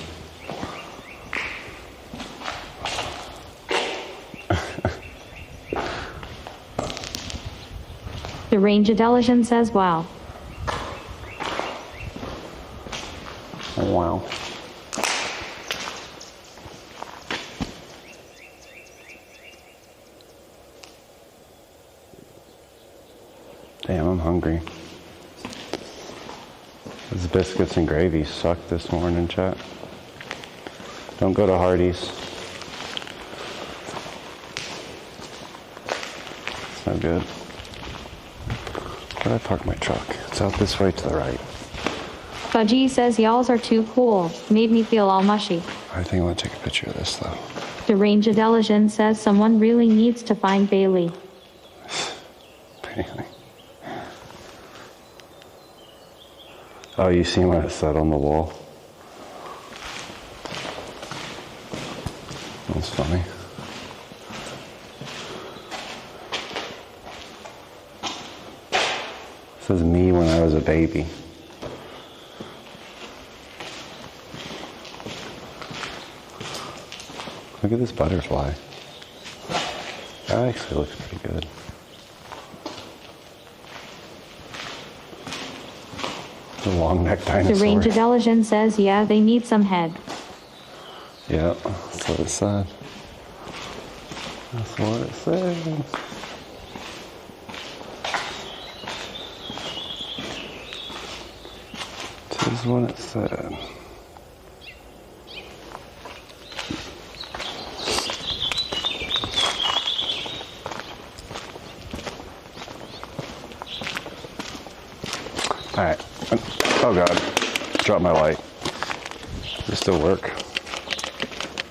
Deranged Delician says wow.
Oh, wow. Damn, I'm hungry. These biscuits and gravy sucked this morning, chat. Don't go to Hardee's. It's no good. Where did I park my truck? It's out this way to the right.
Fudgy says y'alls are too cool. Made me feel all mushy.
I think I want to take a picture of this, though.
Deranged Delician says someone really needs to find Bailey.
Bailey. Oh, you seen what it said on the wall? That's funny. It says me when I was a baby. Look at this butterfly. That actually looks pretty good. The long neck dinosaur.
Deranged Delician says yeah, they need some head.
Yeah, that's what it said. That's what it said. This is what it said. Alright. Oh god. Dropped my light. Does it still work?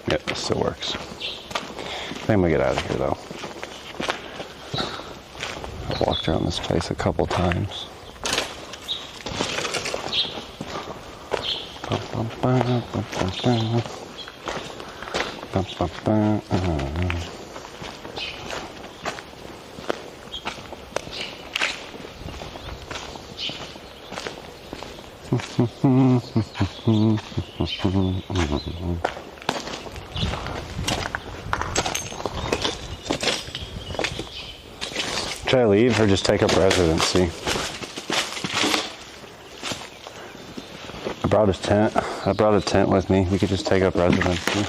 Yep, it still works. I think I'm gonna get out of here though. I've walked around this place a couple times. Should I leave or just take up residency? I brought his tent. I brought a tent with me. We could just take up residency.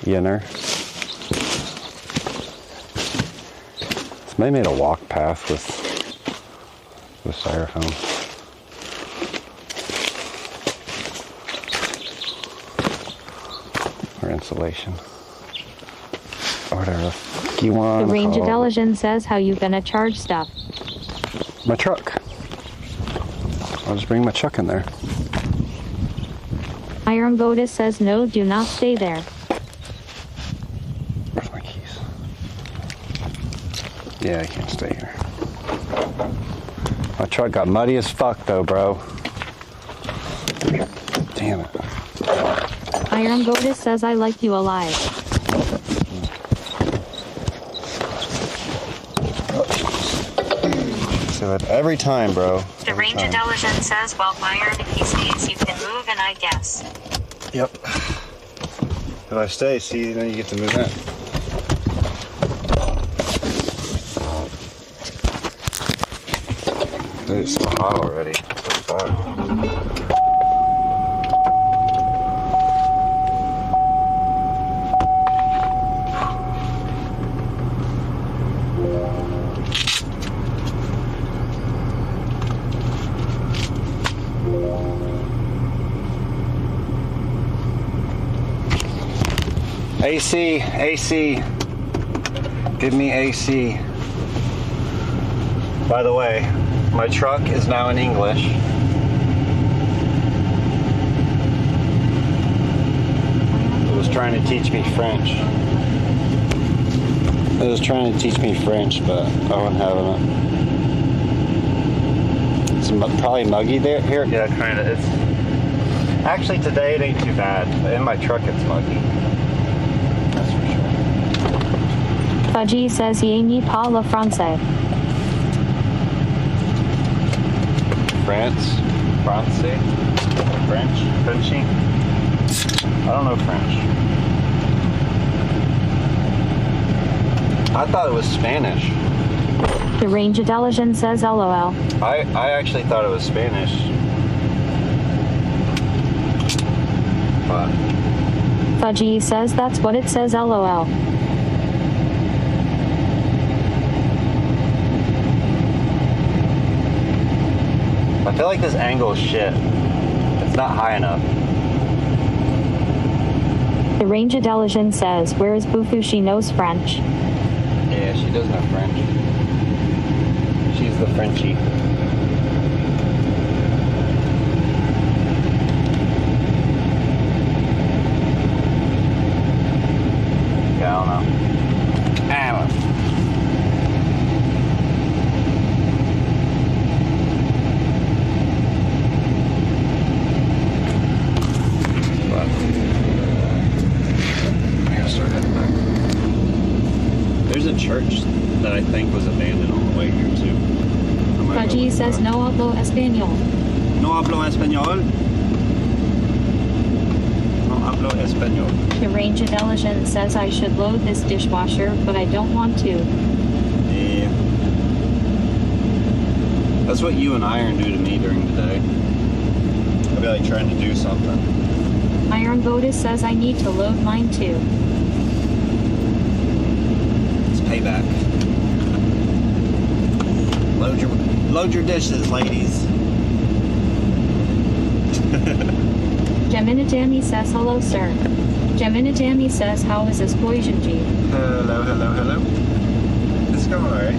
Yenner. Somebody made a walk path with styrofoam. Or insulation. Or whatever the fuck you want.
The Range Intelligence says how you gonna charge stuff.
My truck. I'll just bring my truck in there.
Iron Goddess says no, do not stay there.
Where's my keys? Yeah, I can't stay here. My truck got muddy as fuck though, bro. Damn it.
Iron Goddess says I like you alive.
Say that every time, bro.
The Range Intelligence says while Iron, if he stays, you can move, and I guess.
Yep. If I stay, see, then you get to move in. Dude, it's so hot already. What the fuck? AC, AC. Give me AC. By the way, my truck is now in English. It was trying to teach me French. It was trying to teach me French, but I wasn't having it. It's probably muggy there. Here, yeah, kind of. It's actually today it ain't too bad, but in my truck it's muggy. That's for sure.
Fudgy says ye n'y parle français.
France, Francais, French, Frenchy. I don't know French. I thought it was Spanish.
The Range Intelligence says LOL.
I actually thought it was Spanish. But
Fudgy says that's what it says LOL.
I feel like this angle is shit. It's not high enough.
The Range Intelligence says, where is Bufu? She knows French.
Yeah, she does know French. She's the Frenchie. Yeah, I don't know. I don't know. There's a church that I think was abandoned on the way here too.
Fudgy says no hablo español.
No hablo español. No hablo español.
The Range Intelligence says I should load this dishwasher, but I don't want to.
Yeah. That's what you and Iron do to me during the day. I'll be like trying to do something.
Iron Goddess says I need to load mine too.
It's payback. Load your dishes, ladies.
Geminitami says hello, sir. Geminitami says how is this poison G?
Hello, hello, hello. It's going alright.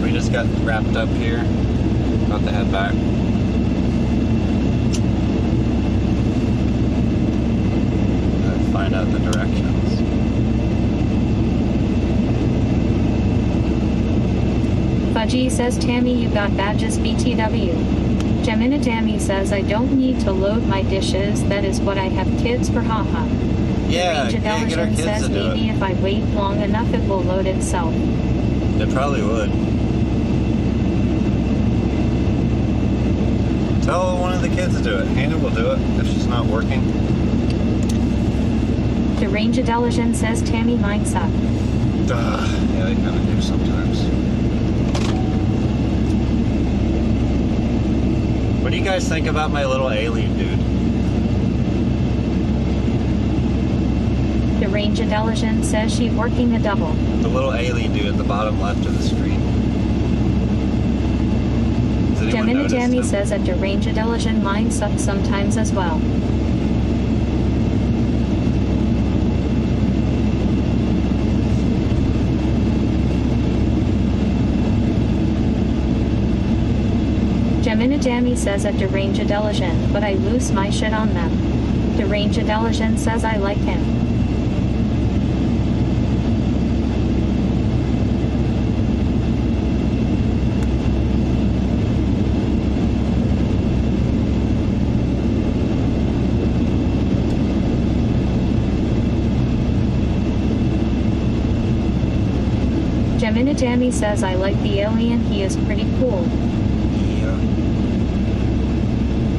We just got wrapped up here. About to head back. Find out the directions.
Fudgy says Tammy you got badges BTW. Geminitami says I don't need to load my dishes, that is what I have kids for haha.
Yeah,
Range
get our
Intelligence
kids
says
to do
maybe
it.
if I wait long enough it will load itself.
It probably would. Tell one of the kids to do it. Hannah will do it if she's not working.
The Range Intelligence says Tammy mine suck.
Yeah, they kind of do sometimes. What do you guys think about my little alien dude?
The Range Intelligence says she's working a double.
The little alien dude at the bottom left of the screen. Has anyone
Gemini
noticed
Tammy
him?
says that the Range Intelligence mine sucks sometimes as well. Gemini Tammy says that the Range Intelligence, but I lose my shit on them. The Range Intelligence says I like him. Gemini Tammy says I like the alien, he is pretty cool.
Yeah.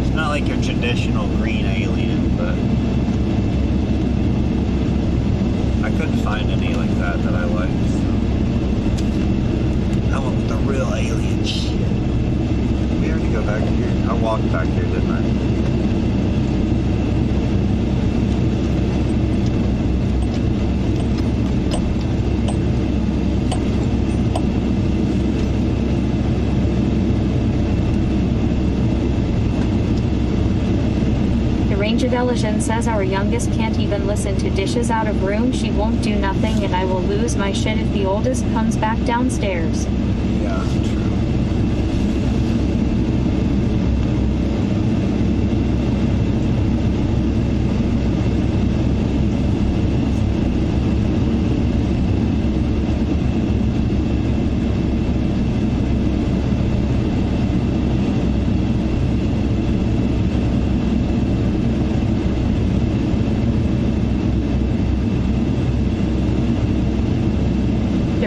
It's not like your traditional green alien, but I couldn't find any like that I liked. So. I went with the real alien shit. We already go back here. I walked back here, didn't I?
Range Intelligence says our youngest can't even listen to dishes out of room, she won't do nothing, and I will lose my shit if the oldest comes back downstairs.
Yeah, true.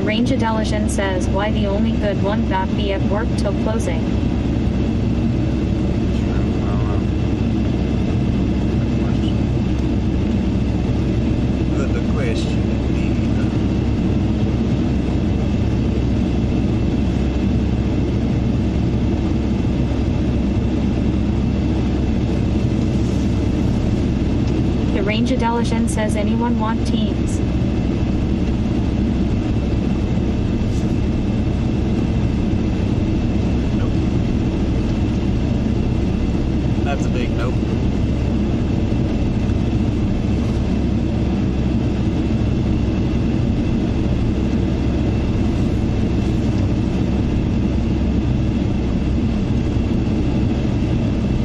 Range Intelligence says why the only good one got be at work till closing.
The question indeed.
The Range Intelligence says anyone want teams?
That's a big nope.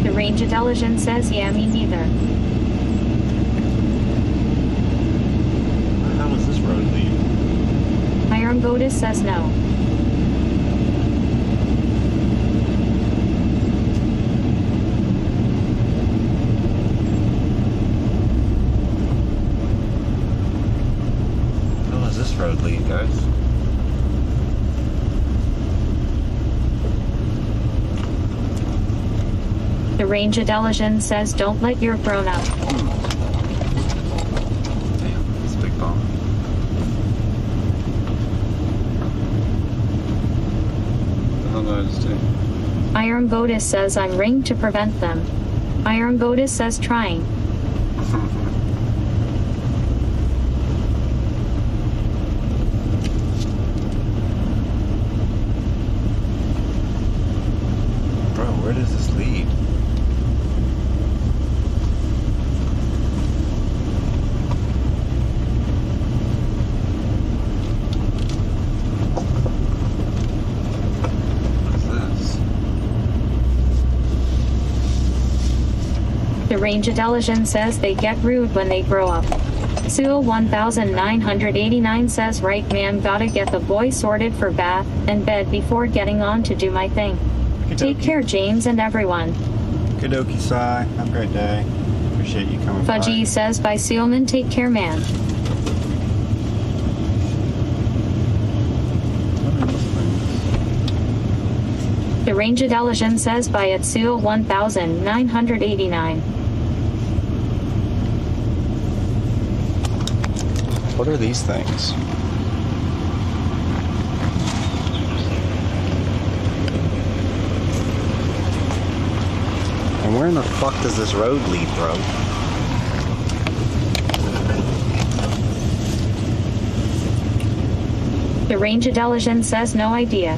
The Range Intelligence says yeah, me neither.
Where the hell does this road lead?
Iron Goddess says no.
Road lead, guys.
The Range Intelligence says don't let your grown up.
Damn, that's a big bomb. What the hell did I just do?
Iron Goddess says I'm ringed to prevent them. Iron Goddess says trying.
Where does this lead? What is this?
The Range Intelligence says they get rude when they grow up. Sewell 1989 says right man, gotta get the boy sorted for bath and bed before getting on to do my thing. Take care, James and everyone.
Kadoki Sai, have a great day. Appreciate you coming by.
Fudgy says by Sealman, take care, man. The Range Intelligence says by at Sewell 1989.
What are these things? And where in the fuck does this road lead, bro?
The range intelligence says no idea.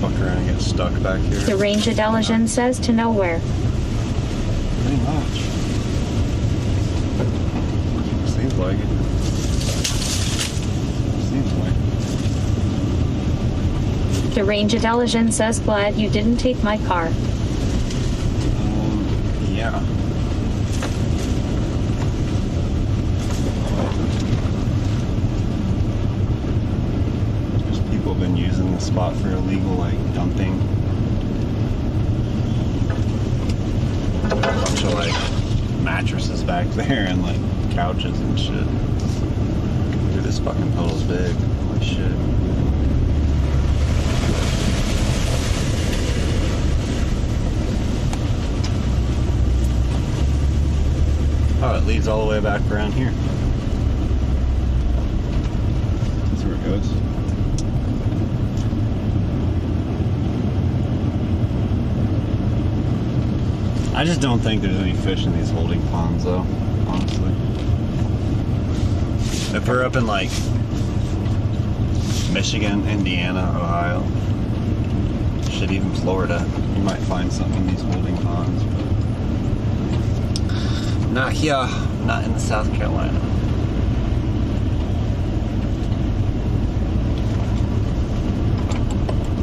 Fuck around and get stuck back here.
The range intelligence says to nowhere.
Pretty much. Seems like it. Seems like it.
The range intelligence says glad you didn't take my car.
Yeah. There's people been using the spot for illegal, like, dumping. A bunch of, like, mattresses back there and, like, couches and shit. Dude, this fucking puddle's big. Holy shit. Oh, it leads all the way back around here. That's where it goes. I just don't think there's any fish in these holding ponds, though, honestly. If we're up in, like, Michigan, Indiana, Ohio, shit, even Florida, you might find something in these holding ponds. Not here, not in South Carolina.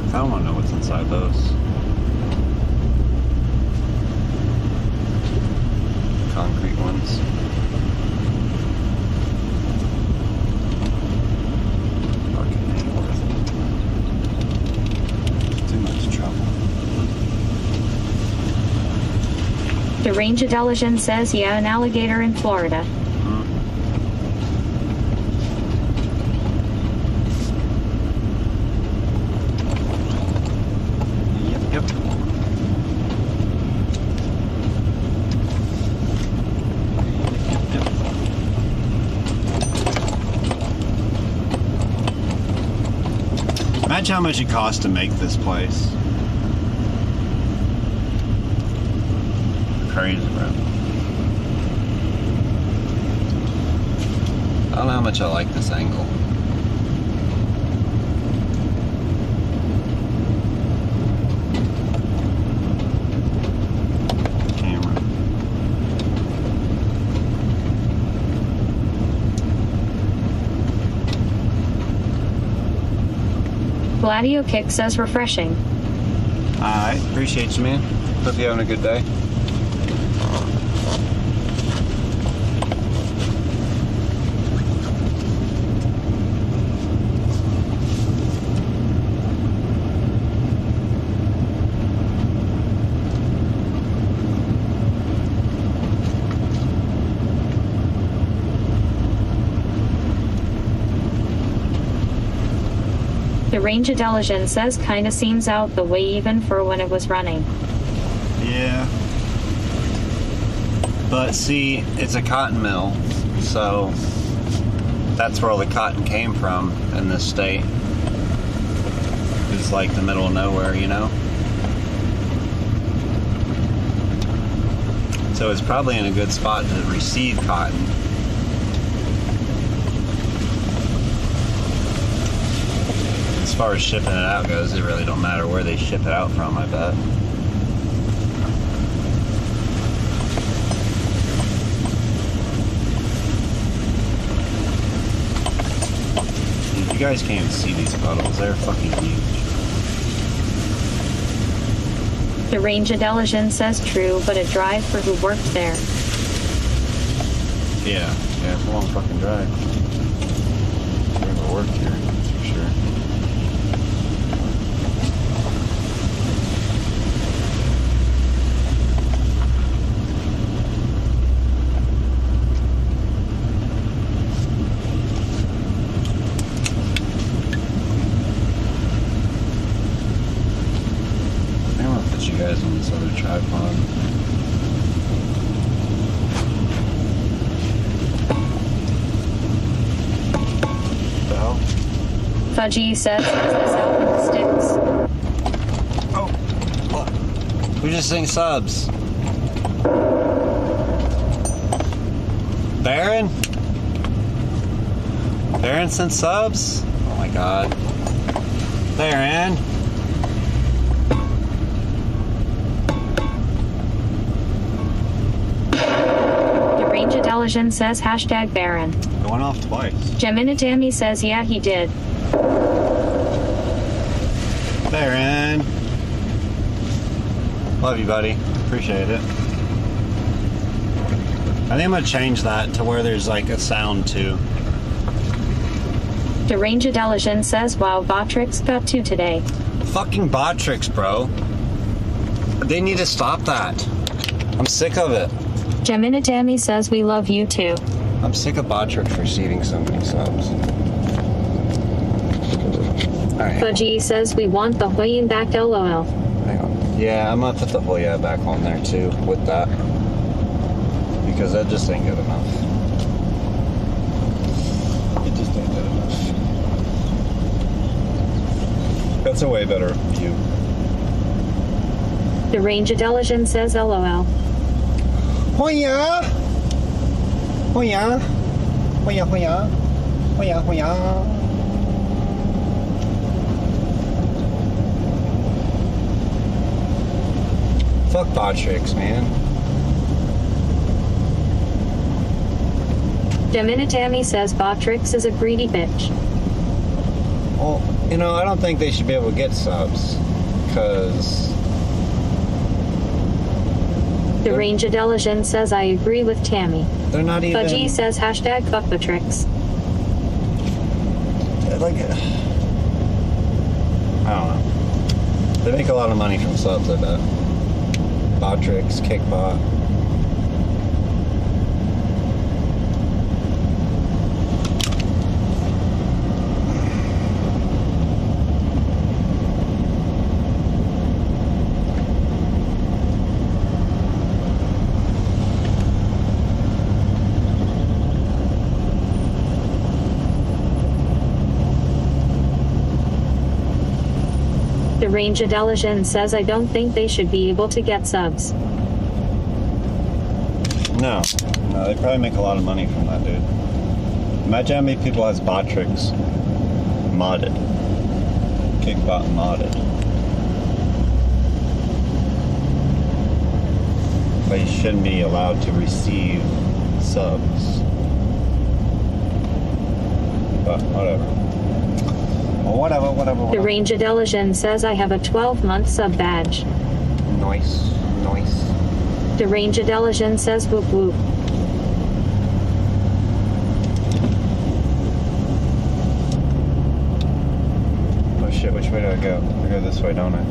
I don't want to know what's inside those. Concrete ones. Fucking ain't worth it. Too much trouble.
The range intelligence says yeah, an alligator in Florida.
Yep. Imagine how much it costs to make this place. Crazy, bro. I don't know how much I like this angle. Camera.
Gladio Kick says refreshing.
Alright, appreciate you, man. Hope you're having a good day.
The range intelligence says kinda seems out the way even for when it was running.
Yeah. But see, it's a cotton mill, so that's where all the cotton came from in this state. It's like the middle of nowhere, you know? So it's probably in a good spot to receive cotton. As far as shipping it out goes, it really don't matter where they ship it out from, I bet. You guys can't even see these puddles. They're fucking huge.
The range intelligence says true, but a drive for who worked there.
Yeah, it's a long fucking drive. Whoever worked here, that's for sure. other tripod. What the hell?
Fudgy says it's out in the sticks.
Oh, who just sing subs? Baron? Baron sent subs? Oh my god. Baron?
Deranged Intelligence says hashtag Baron.
It went off twice.
Geminatami says yeah he did.
Baron. Love you, buddy. Appreciate it. I think I'm gonna change that to where there's like a sound too.
Deranged Intelligence says wow Botrix got 2 today.
Fucking bot tricks, bro. They need to stop that. I'm sick of it.
Geminatami says we love you too.
I'm sick of bot tricks receiving so many subs. Alright.
Fudgy says we want the Hoyin back LOL.
Hang on. Yeah, I'm gonna put the Hoya back on there too with that. Because that just ain't good enough. It just ain't good enough. That's a way better view.
Deranged Intelligence says LOL.
Hoya! Hoya! Hoya, hoya! Hoya, hoya! Fuck bot tricks, man.
Geminatami says Botrix is a greedy bitch.
Well, you know, I don't think they should be able to get subs. Because...
Deranged Intelligence says I agree with Tammy.
they're not even...
Fudgy says hashtag fuck the tricks.
Like... I don't know. They make a lot of money from subs, I bet. Botrix, Kickbot.
Deranged Intelligence says I don't think they should be able to get subs.
No, they probably make a lot of money from that, dude. Imagine how many people has Botrix modded. Kickbot modded. But you shouldn't be allowed to receive subs. But whatever. Well, whatever.
Deranged Intelligence says I have a 12-month sub badge.
Nice.
Deranged Intelligence says whoop whoop.
Oh shit, which way do I go? I go this way, don't I?